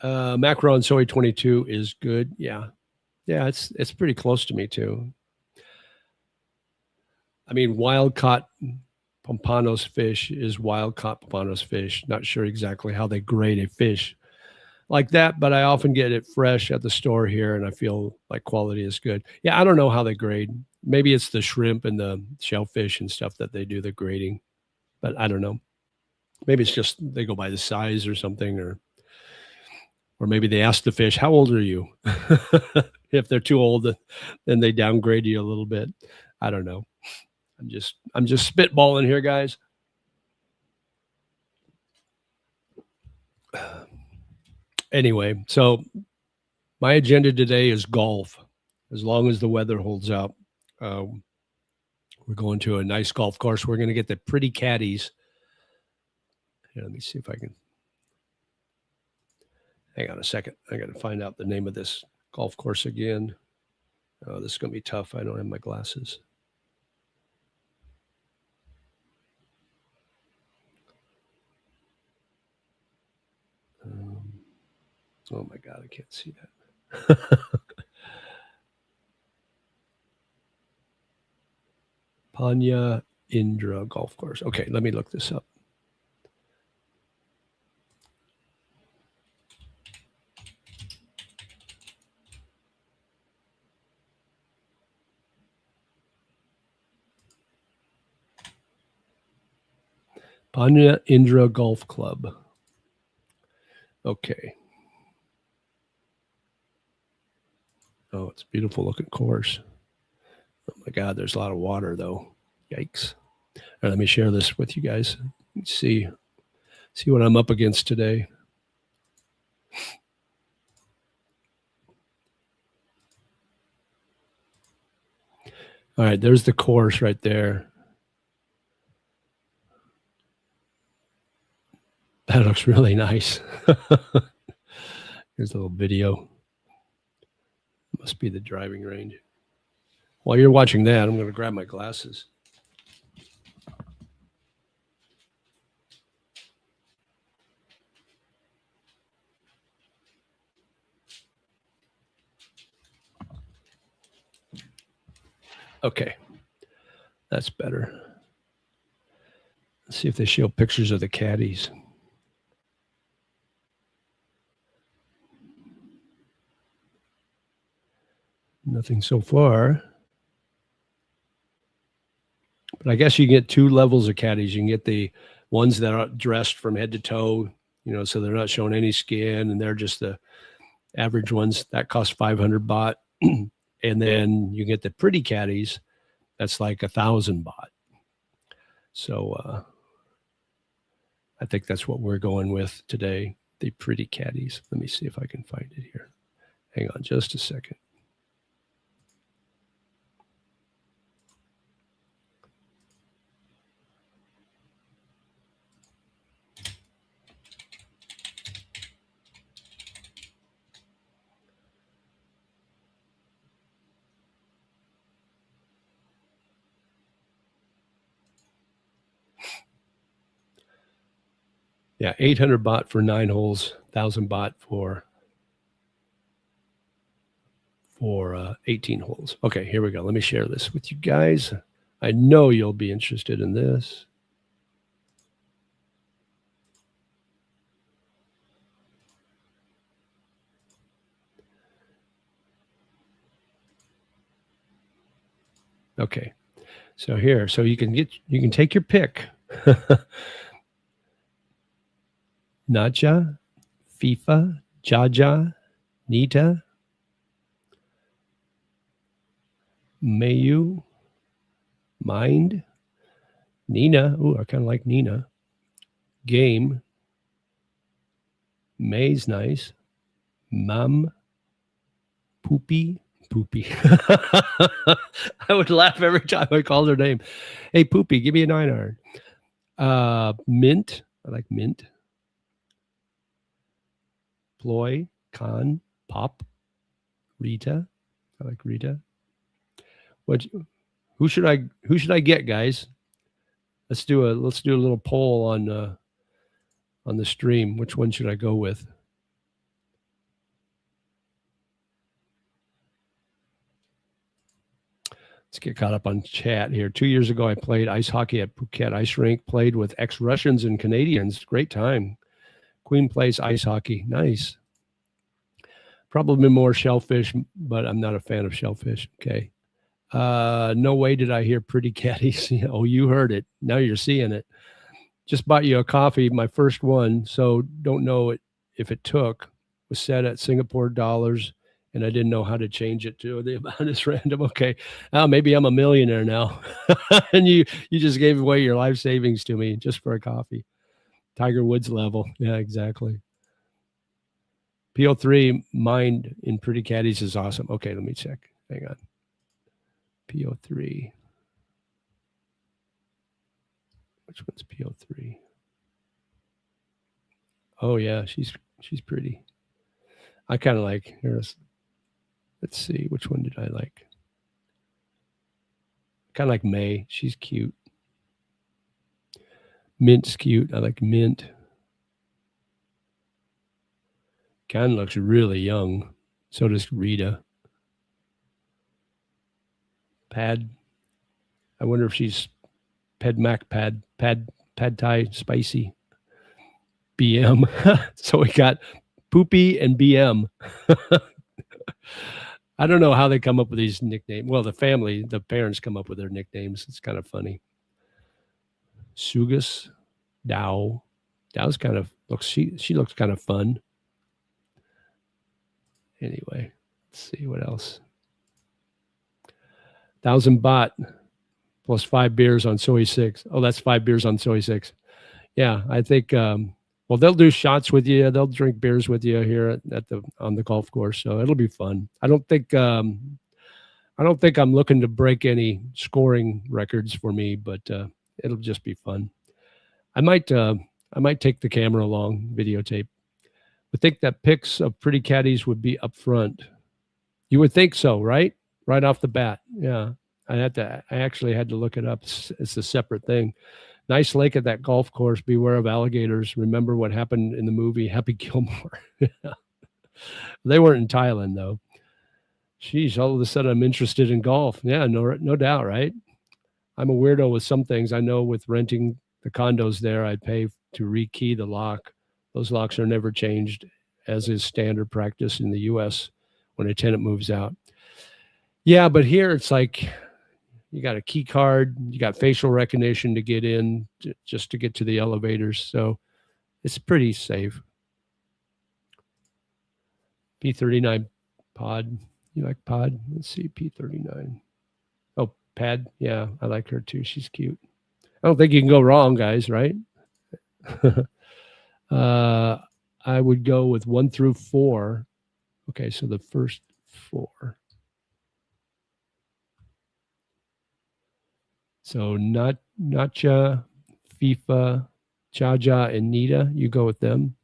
Macro and Soy 22 is good. Yeah, it's pretty close to me too. I mean, wild caught pompanos fish is wild caught pompanos fish. Not sure exactly how they grade a fish like that, but I often get it fresh at the store here, and I feel like quality is good. Yeah, I don't know how they grade. Maybe it's the shrimp and the shellfish and stuff that they do the grading, but I don't know. Maybe it's just they go by the size or something, or maybe they ask the fish, "How old are you?" If they're too old, then they downgrade you a little bit. I don't know. I'm just spitballing here, guys. Anyway, so my agenda today is golf. As long as the weather holds up, we're going to a nice golf course. We're going to get the pretty caddies. Here, let me see if I can. Hang on a second. I got to find out the name of this golf course again. Oh, this is going to be tough. I don't have my glasses. Oh my God, I can't see that. Panya Indra Golf Course. Okay, let me look this up. Panya Indra Golf Club. Okay. Oh, it's a beautiful looking course. Oh my God, there's a lot of water though. Yikes. All right, let me share this with you guys. Let's see what I'm up against today. All right, there's the course right there. That looks really nice. Here's a little video. Must be the driving range. While you're watching that, I'm going to grab my glasses. Okay, that's better. Let's see if they show pictures of the caddies. Nothing so far. But I guess you get two levels of caddies. You can get the ones that are dressed from head to toe, so they're not showing any skin, and they're just the average ones that cost 500 baht. And then you get the pretty caddies. That's like 1,000 baht. So I think that's what we're going with today. The pretty caddies. Let me see if I can find it here. Hang on just a second. Yeah, 800 baht for 9 holes, 1,000 baht for 18 holes. Okay, here we go. Let me share this with you guys. I know you'll be interested in this. Okay, so here, so you can take your pick. Nacha, FIFA, Jaja, Nita, Mayu, Mind, Nina. Ooh, I kind of like Nina. Game, May's nice. Mum, Poopy. I would laugh every time I called her name. Hey, Poopy, give me a 9-iron. Mint. I like Mint. Ploy, Con, Pop, Rita. I like Rita. Who should I get, guys? Let's do a little poll on the stream. Which one should I go with? Let's get caught up on chat here. 2 years ago, I played ice hockey at Phuket Ice Rink, played with ex-Russians and Canadians. Great time. Queen plays ice hockey. Nice. Probably more shellfish, but I'm not a fan of shellfish. Okay. No way did I hear pretty caddies. Oh, you heard it. Now you're seeing it. Just bought you a coffee, my first one, so don't know if it took. Was set at Singapore dollars, and I didn't know how to change it to the amount is random. Okay, maybe I'm a millionaire now, and you just gave away your life savings to me just for a coffee. Tiger Woods level, yeah, exactly. PO3 Mind in Pretty Caddies is awesome. Okay, let me check. Hang on. PO3. Which one's PO3? Oh yeah, she's pretty. I kind of like her. Let's see, which one did I like? Kind of like May. She's cute. Mint's cute. I like Mint. Kind of looks really young. So does Rita. Pad. I wonder if she's Pad Thai spicy. BM. So we got Poopy and BM. I don't know how they come up with these nicknames. Well, the parents come up with their nicknames. It's kind of funny. Sugus, Dao. Dao's kind of she looks kind of fun. Anyway, let's see what else. 1,000 baht plus 5 beers on Soy 6. Oh, that's 5 beers on Soy 6. Yeah, I think well, they'll do shots with you. They'll drink beers with you here on the golf course. So it'll be fun. I don't think I'm looking to break any scoring records for me, but it'll just be fun. I might take the camera along, videotape. I think that pics of pretty caddies would be up front. You would think so, right? Right off the bat. Yeah. I actually had to look it up. It's a separate thing. Nice lake at that golf course. Beware of alligators. Remember what happened in the movie Happy Gilmore. They weren't in Thailand, though. Sheesh, all of a sudden I'm interested in golf. Yeah, no doubt, right? I'm a weirdo with some things. I know with renting the condos there, I'd pay to rekey the lock. Those locks are never changed, as is standard practice in the U.S. when a tenant moves out. Yeah, but here it's like you got a key card, you got facial recognition to get in, just to get to the elevators. So it's pretty safe. P39 Pod. You like Pod? Let's see, P39. Oh, Pad. Yeah, I like her too. She's cute. I don't think you can go wrong, guys, right? I would go with 1 through 4. Okay, so the first 4. So Natcha, FIFA, Jaja, and Nita. You go with them.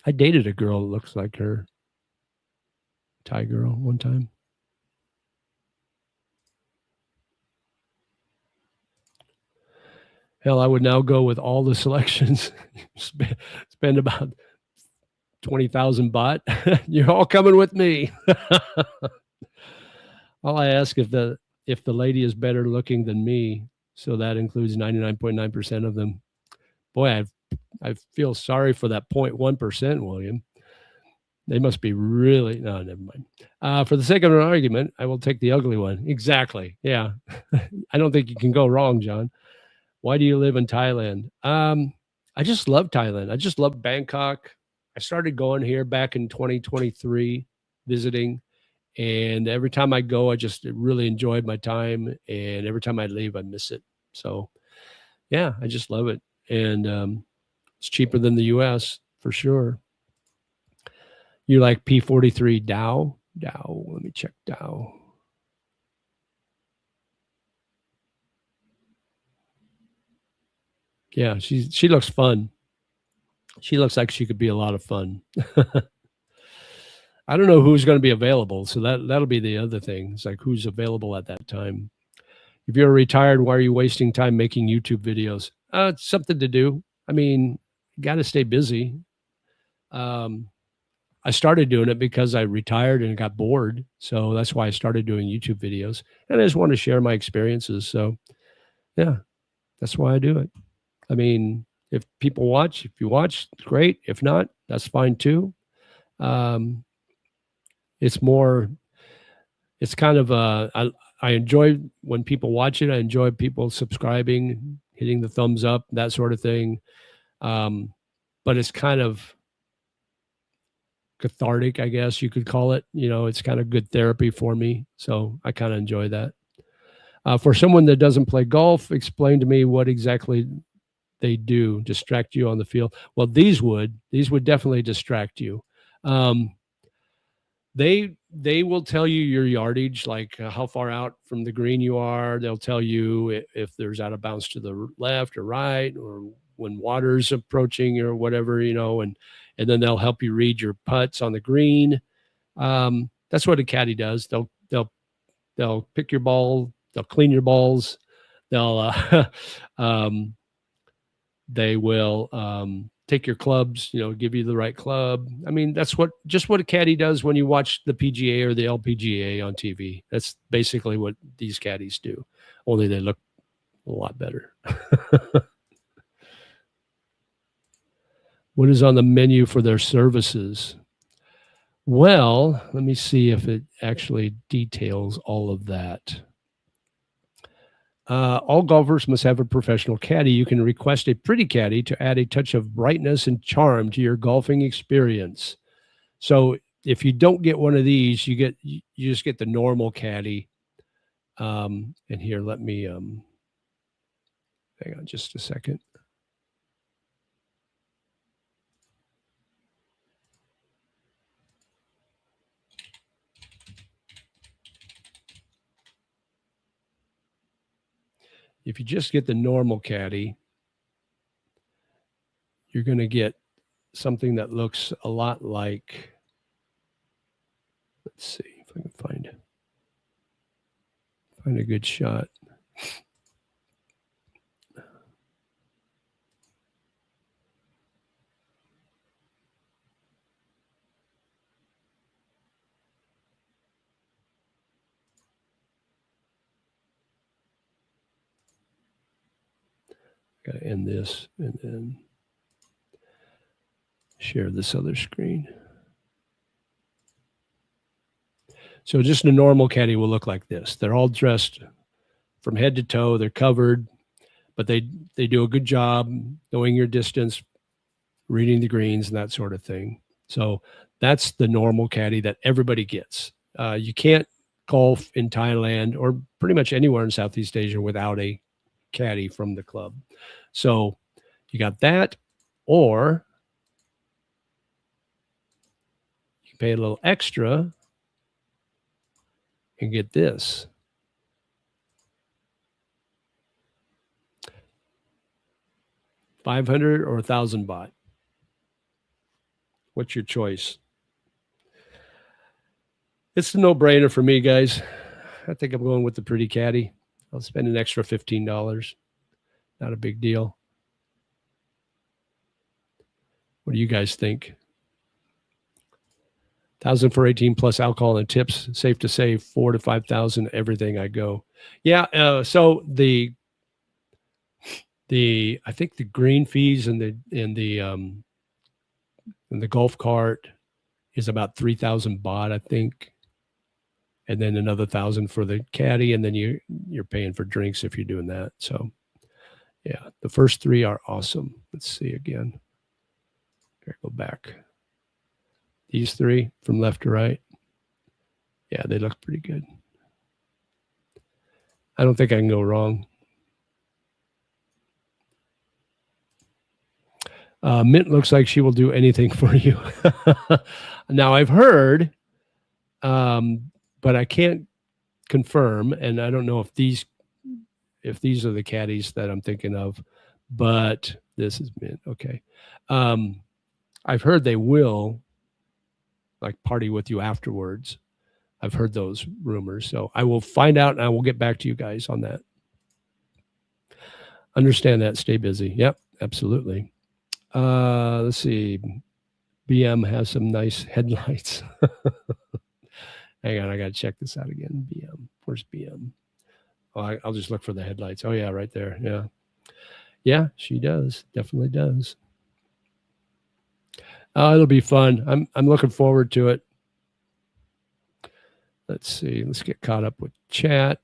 I dated a girl that looks like her. Thai girl one time. Hell, I would now go with all the selections. Spend about 20,000 baht. You're all coming with me. All I ask if the lady is better looking than me, so that includes 99.9% of them. Boy, I feel sorry for that 0.1%, William. They must be really no, never mind. For the sake of an argument, I will take the ugly one. Exactly. Yeah. I don't think you can go wrong, John. Why do you live in Thailand? I just love Thailand. I just love Bangkok. I started going here back in 2023, visiting. And every time I go, I just really enjoyed my time. And every time I leave, I miss it. So, yeah, I just love it. And it's cheaper than the U.S. for sure. You like P43 Dow? Dow. Let me check Dow. Yeah, she looks fun. She looks like she could be a lot of fun. I don't know who's going to be available, so that'll be the other thing. It's like who's available at that time. If you're retired, why are you wasting time making YouTube videos? It's something to do. I mean, got to stay busy. I started doing it because I retired and got bored. So that's why I started doing YouTube videos. And I just want to share my experiences. So, yeah, that's why I do it. I mean, if people watch, if you watch, great. If not, that's fine too. It's kind of I enjoy when people watch it. I enjoy people subscribing, hitting the thumbs up, that sort of thing. But it's kind of cathartic, I guess you could call it. It's kind of good therapy for me. So I kind of enjoy that. For someone that doesn't play golf, explain to me what exactly they do. Distract you on the field. Well, these would definitely distract you. They will tell you your yardage, like how far out from the green you are. They'll tell you if there's out of bounds to the left or right, or when water's approaching or whatever, and then they'll help you read your putts on the green. That's what a caddy does. They'll pick your ball, they'll clean your balls, they'll they will take your clubs, give you the right club. I mean, that's what a caddy does when you watch the PGA or the LPGA on TV. That's basically what these caddies do, only they look a lot better. What is on the menu for their services? Well, let me see if it actually details all of that. All golfers must have a professional caddy. You can request a pretty caddy to add a touch of brightness and charm to your golfing experience. So if you don't get one of these, you just get the normal caddy. And here, let me hang on just a second. If you just get the normal caddy, you're going to get something that looks a lot like, let's see if I can find a good shot. Got to end this and then share this other screen. So just a normal caddy will look like this. They're all dressed from head to toe. They're covered, but they do a good job knowing your distance, reading the greens and that sort of thing. So that's the normal caddy that everybody gets. You can't golf in Thailand or pretty much anywhere in Southeast Asia without a caddy from the club. So you got that, or You pay a little extra and get this. $500 or 1,000 baht. What's your choice? It's a no-brainer for me, guys. I think I'm going with the pretty caddy. I'll spend an extra $15. Not a big deal. What do you guys think? 1,000 for 18 plus alcohol and tips. Safe to say 4,000 to 5,000 everything I go. Yeah. So the I think the green fees and the golf cart is about 3,000 baht, I think, and then another 1,000 for the caddy, and then you're paying for drinks if you're doing that. So yeah, the first three are awesome. Let's see again. Here, go back. These three from left to right. Yeah, they look pretty good. I don't think I can go wrong. Mint looks like she will do anything for you. Now I've heard, but I can't confirm, and I don't know if these are the caddies that I'm thinking of, but this is Mint. Okay. I've heard they will like party with you afterwards. I've heard those rumors. So I will find out and I will get back to you guys on that. Understand that. Stay busy. Yep, absolutely. Let's see. BM has some nice headlights. Hang on, I got to check this out again. BM. Where's BM? Oh, I'll just look for the headlights. Oh, yeah, right there. Yeah. Yeah, she does. Definitely does. It'll be fun. I'm looking forward to it. Let's see. Let's get caught up with chat.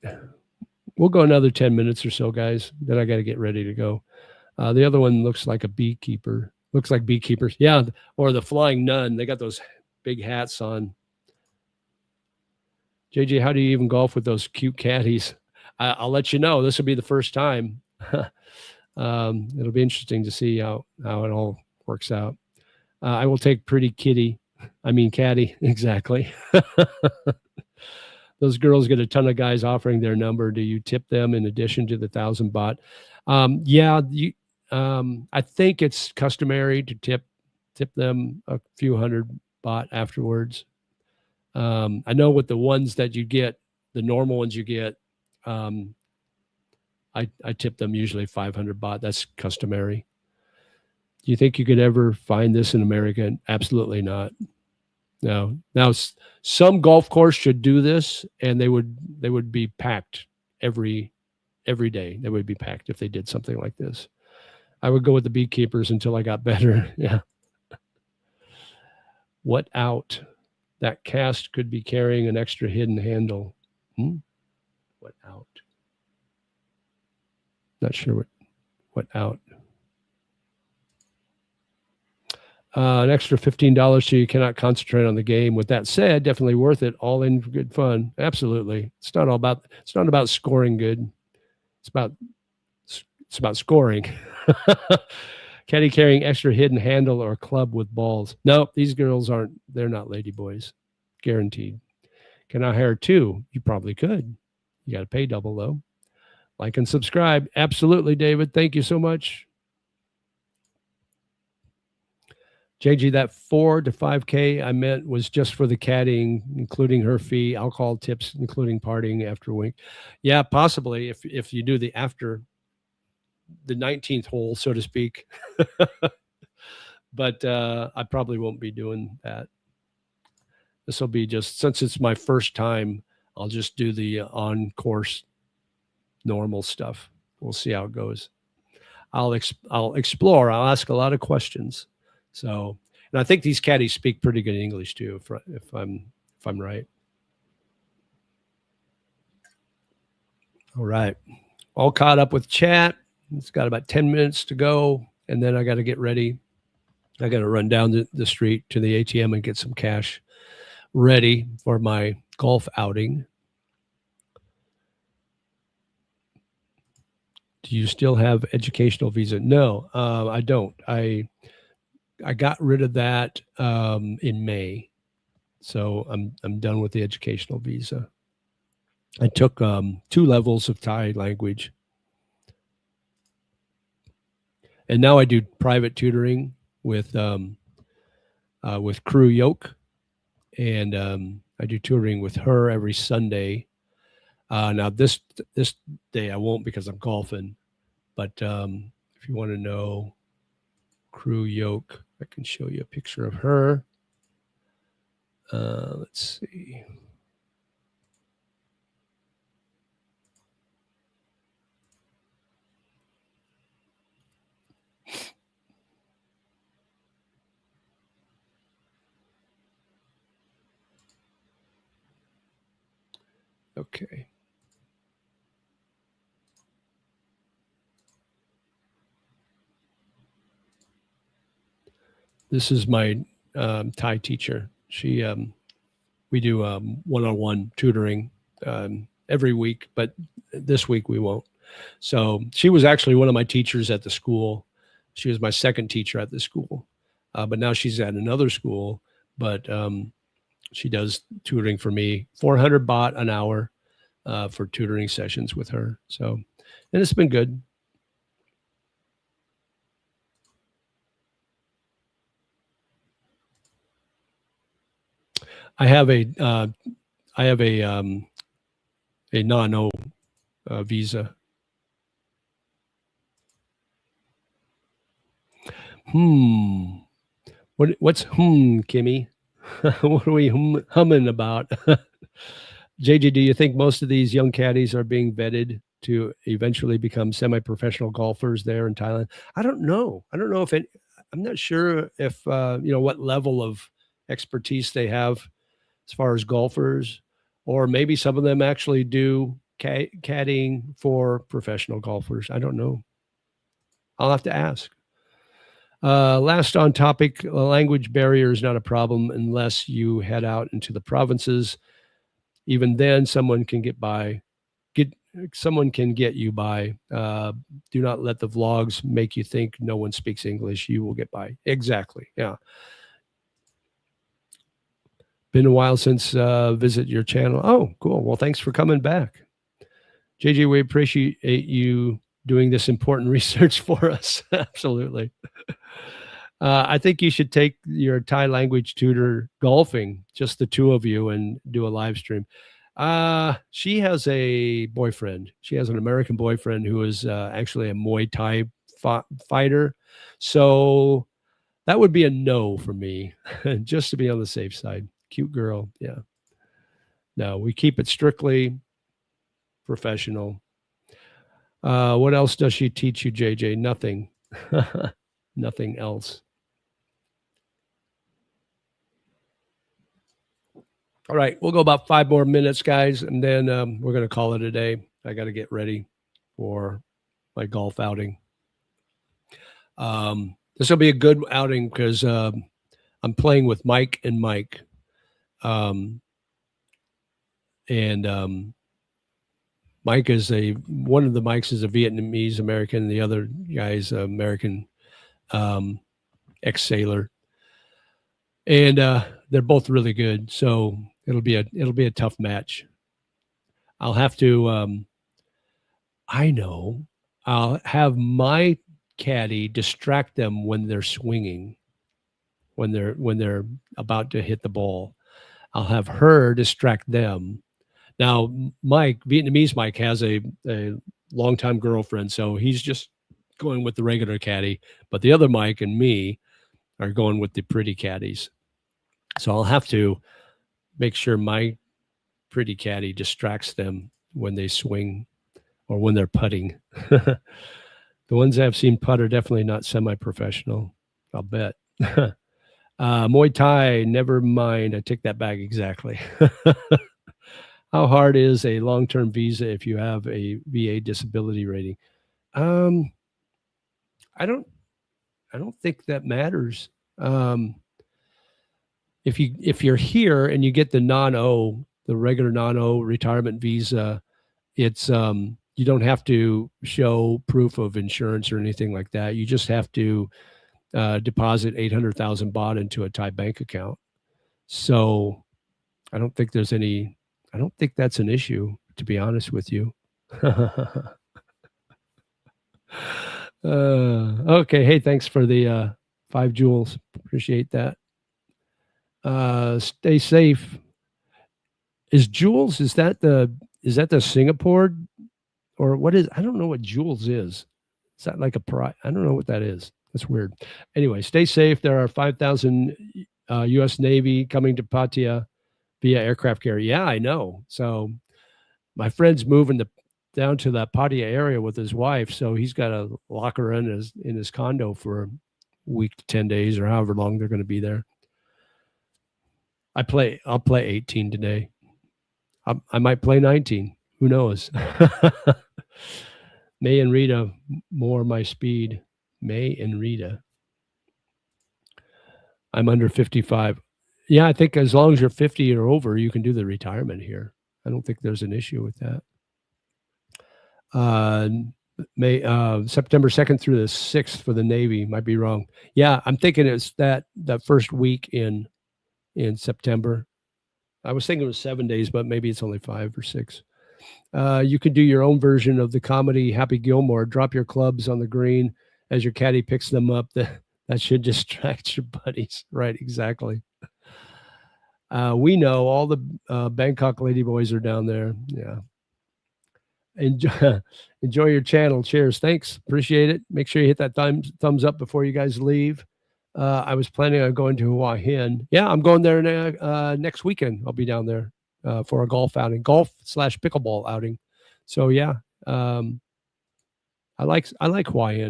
We'll go another 10 minutes or so, guys. Then I got to get ready to go. The other one looks like a beekeeper. Looks like beekeepers. Yeah, or the flying nun. They got those big hats on. JJ, how do you even golf with those cute caddies? I'll let you know. This will be the first time. It'll be interesting to see how it all works out. I will take pretty caddy. Exactly. Those girls get a ton of guys offering their number. Do you tip them in addition to the 1,000 baht? Yeah, I think it's customary to tip them a few hundred baht afterwards. I know with the ones that you get, the normal ones you get, I tip them usually 500 baht. That's customary. Do you think you could ever find this in America? Absolutely not. No. Now, some golf course should do this, and they would be packed every day. They would be packed if they did something like this. I would go with the beekeepers until I got better. Yeah. What out? That cast could be carrying an extra hidden handle. What out? Not sure what out. An extra $15 so you cannot concentrate on the game. With that said, definitely worth it. All in good fun. Absolutely. It's not about scoring good. It's about scoring. Caddy carrying extra hidden handle or club with balls. No, these girls they're not lady boys. Guaranteed. Can I hire two? You probably could. You got to pay double though. Like and subscribe. Absolutely, David. Thank you so much. JG, that 4 to 5K I meant was just for the caddying, including her fee, alcohol tips, including partying after a week. Yeah, possibly if you do the after the 19th hole, so to speak. But I probably won't be doing that. This will be just, since it's my first time, I'll just do the on-course normal stuff. We'll see how it goes. I'll explore. I'll ask a lot of questions. So, and I think these caddies speak pretty good English too, if I'm right. All right. All caught up with chat. It's got about 10 minutes to go, and then I got to get ready. I got to run down the street to the ATM and get some cash ready for my golf outing. Do you still have educational visa? No, I don't. I got rid of that in May. So I'm done with the educational visa. I took 2 levels of Thai language, and now I do private tutoring with Crew Yoke, and I do tutoring with her every Sunday. Now this day I won't because I'm golfing, but if you want to know Crew Yoke, I can show you a picture of her. Let's see. Okay. This is my Thai teacher. She we do one-on-one tutoring every week, but this week we won't. So she was actually one of my teachers at the school. She was my second teacher at the school, but now she's at another school. But she does tutoring for me, 400 baht an hour for tutoring sessions with her. So, and it's been good. I have a non-O visa. What's Kimmy? What are we humming about? JJ, do you think most of these young caddies are being vetted to eventually become semi-professional golfers there in Thailand? I don't know. I don't know if I'm not sure if what level of expertise they have as far as golfers, or maybe some of them actually do caddying for professional golfers. I don't know. I'll have to ask. Last on topic, language barrier is not a problem unless you head out into the provinces. Even then, someone can get you by. Do not let the vlogs make you think no one speaks English. You will get by. Exactly. Yeah. Been a while since visit your channel. Oh, cool. Well, thanks for coming back. JJ, we appreciate you doing this important research for us. Absolutely. I think you should take your Thai language tutor golfing, just the two of you, and do a live stream. She has a boyfriend. She has an American boyfriend who is actually a Muay Thai fighter. So that would be a no for me, just to be on the safe side. Cute girl. Yeah. No, we keep it strictly professional. What else does she teach you, JJ? Nothing. Nothing else. All right, we'll go about 5 more minutes, guys, and then we're going to call it a day. I got to get ready for my golf outing. This will be a good outing because I'm playing with Mike and Mike. Mike is one of the Mikes is a Vietnamese American, and the other guy is an American ex-sailor, and they're both really good. So it'll be a tough match. I'll have to. I'll have my caddy distract them when they're swinging, when they're about to hit the ball. I'll have her distract them. Now, Vietnamese Mike, has a longtime girlfriend, so he's just going with the regular caddy. But the other Mike and me are going with the pretty caddies. So I'll have to make sure my pretty caddy distracts them when they swing or when they're putting. The ones I've seen putt are definitely not semi-professional, I'll bet. Muay Thai, never mind. I take that back exactly. How hard is a long-term visa if you have a VA disability rating? I don't think that matters. If you're here and you get the the regular non-O retirement visa, it's you don't have to show proof of insurance or anything like that. You just have to deposit 800,000 baht into a Thai bank account. So I don't think there's any. I don't think that's an issue, to be honest with you. Okay. Hey, thanks for the 5 joules. Appreciate that. Stay safe. Is Jules? Is that the Singapore or what is? I don't know what Jules is. Is that like a pri? I don't know what that is. That's weird. Anyway, stay safe. There are 5,000 U.S. Navy coming to Pattaya via aircraft carrier. Yeah, I know. So my friend's moving down to that Pattaya area with his wife, so he's got to lock her in his condo for a week to 10 days or however long they're going to be there. I'll play 18 today. I might play 19. Who knows? May and Rita, more my speed. May and Rita. I'm under 55. Yeah, I think as long as you're 50 or over, you can do the retirement here. I don't think there's an issue with that. September 2nd through the 6th for the Navy. Might be wrong. Yeah, I'm thinking it's that first week in September. I was thinking it was 7 days, but maybe it's only 5 or 6. You could do your own version of the comedy Happy Gilmore. Drop your clubs on the green as your caddy picks them up. That should distract your buddies. Right, exactly. We know all the Bangkok ladyboys are down there. Yeah. Enjoy your channel. Cheers. Thanks. Appreciate it. Make sure you hit that thumbs up before you guys leave. I was planning on going to Hawaii. Yeah, I'm going there next weekend. I'll be down there for a golf outing, golf/pickleball outing. So yeah, I like Hawaii.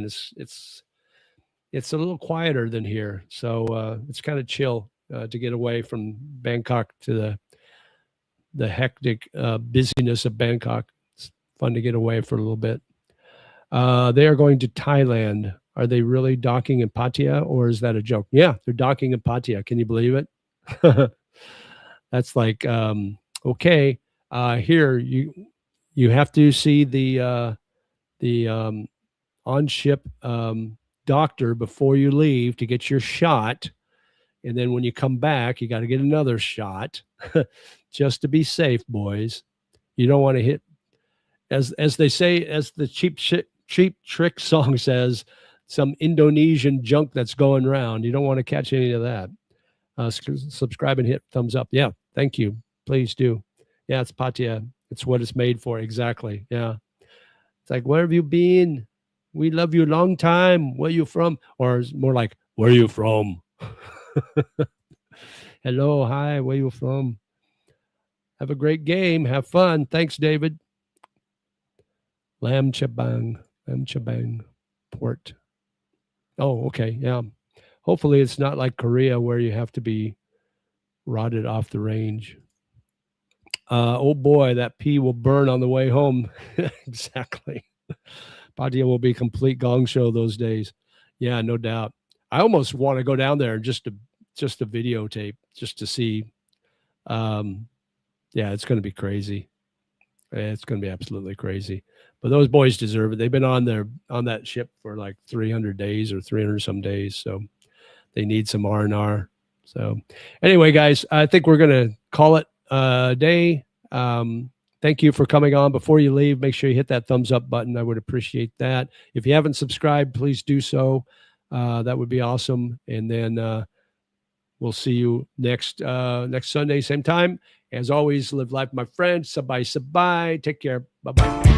It's a little quieter than here, so it's kind of chill to get away from Bangkok to the hectic busyness of Bangkok. It's fun to get away for a little bit. They are going to Thailand. Are they really docking in Pattaya, or is that a joke? Yeah, they're docking in Pattaya. Can you believe it? That's like okay. Here you have to see the on ship doctor before you leave to get your shot, and then when you come back, you got to get another shot, just to be safe, boys. You don't want to hit, as they say, as the Cheap Trick song says, some Indonesian junk that's going around. You don't want to catch any of that. Subscribe and hit thumbs up. Yeah, thank you. Please do. Yeah, it's Pattaya. It's what it's made for. Exactly. Yeah. It's like, where have you been? We love you a long time. Where you from? Or it's more like, where are you from? Hello, hi, where you from? Have a great game. Have fun. Thanks, David. Lam Chabang Port. Oh, okay. Yeah. Hopefully it's not like Korea where you have to be rotted off the range. Oh boy, that pee will burn on the way home. Exactly. Pattaya will be a complete gong show those days. Yeah, no doubt. I almost want to go down there just to videotape, just to see. Yeah, it's going to be crazy. It's going to be absolutely crazy. But those boys deserve it. They've been on that ship for like 300 days or 300 some days, so they need some R&R. So anyway, guys, I think we're going to call it a day. Thank you for coming on. Before you leave, make sure you hit that thumbs up button. I would appreciate that. If you haven't subscribed, please do so. That would be awesome. And then we'll see you next Sunday, same time. As always, live life, my friends. Sabay, sabay. Take care. Bye-bye.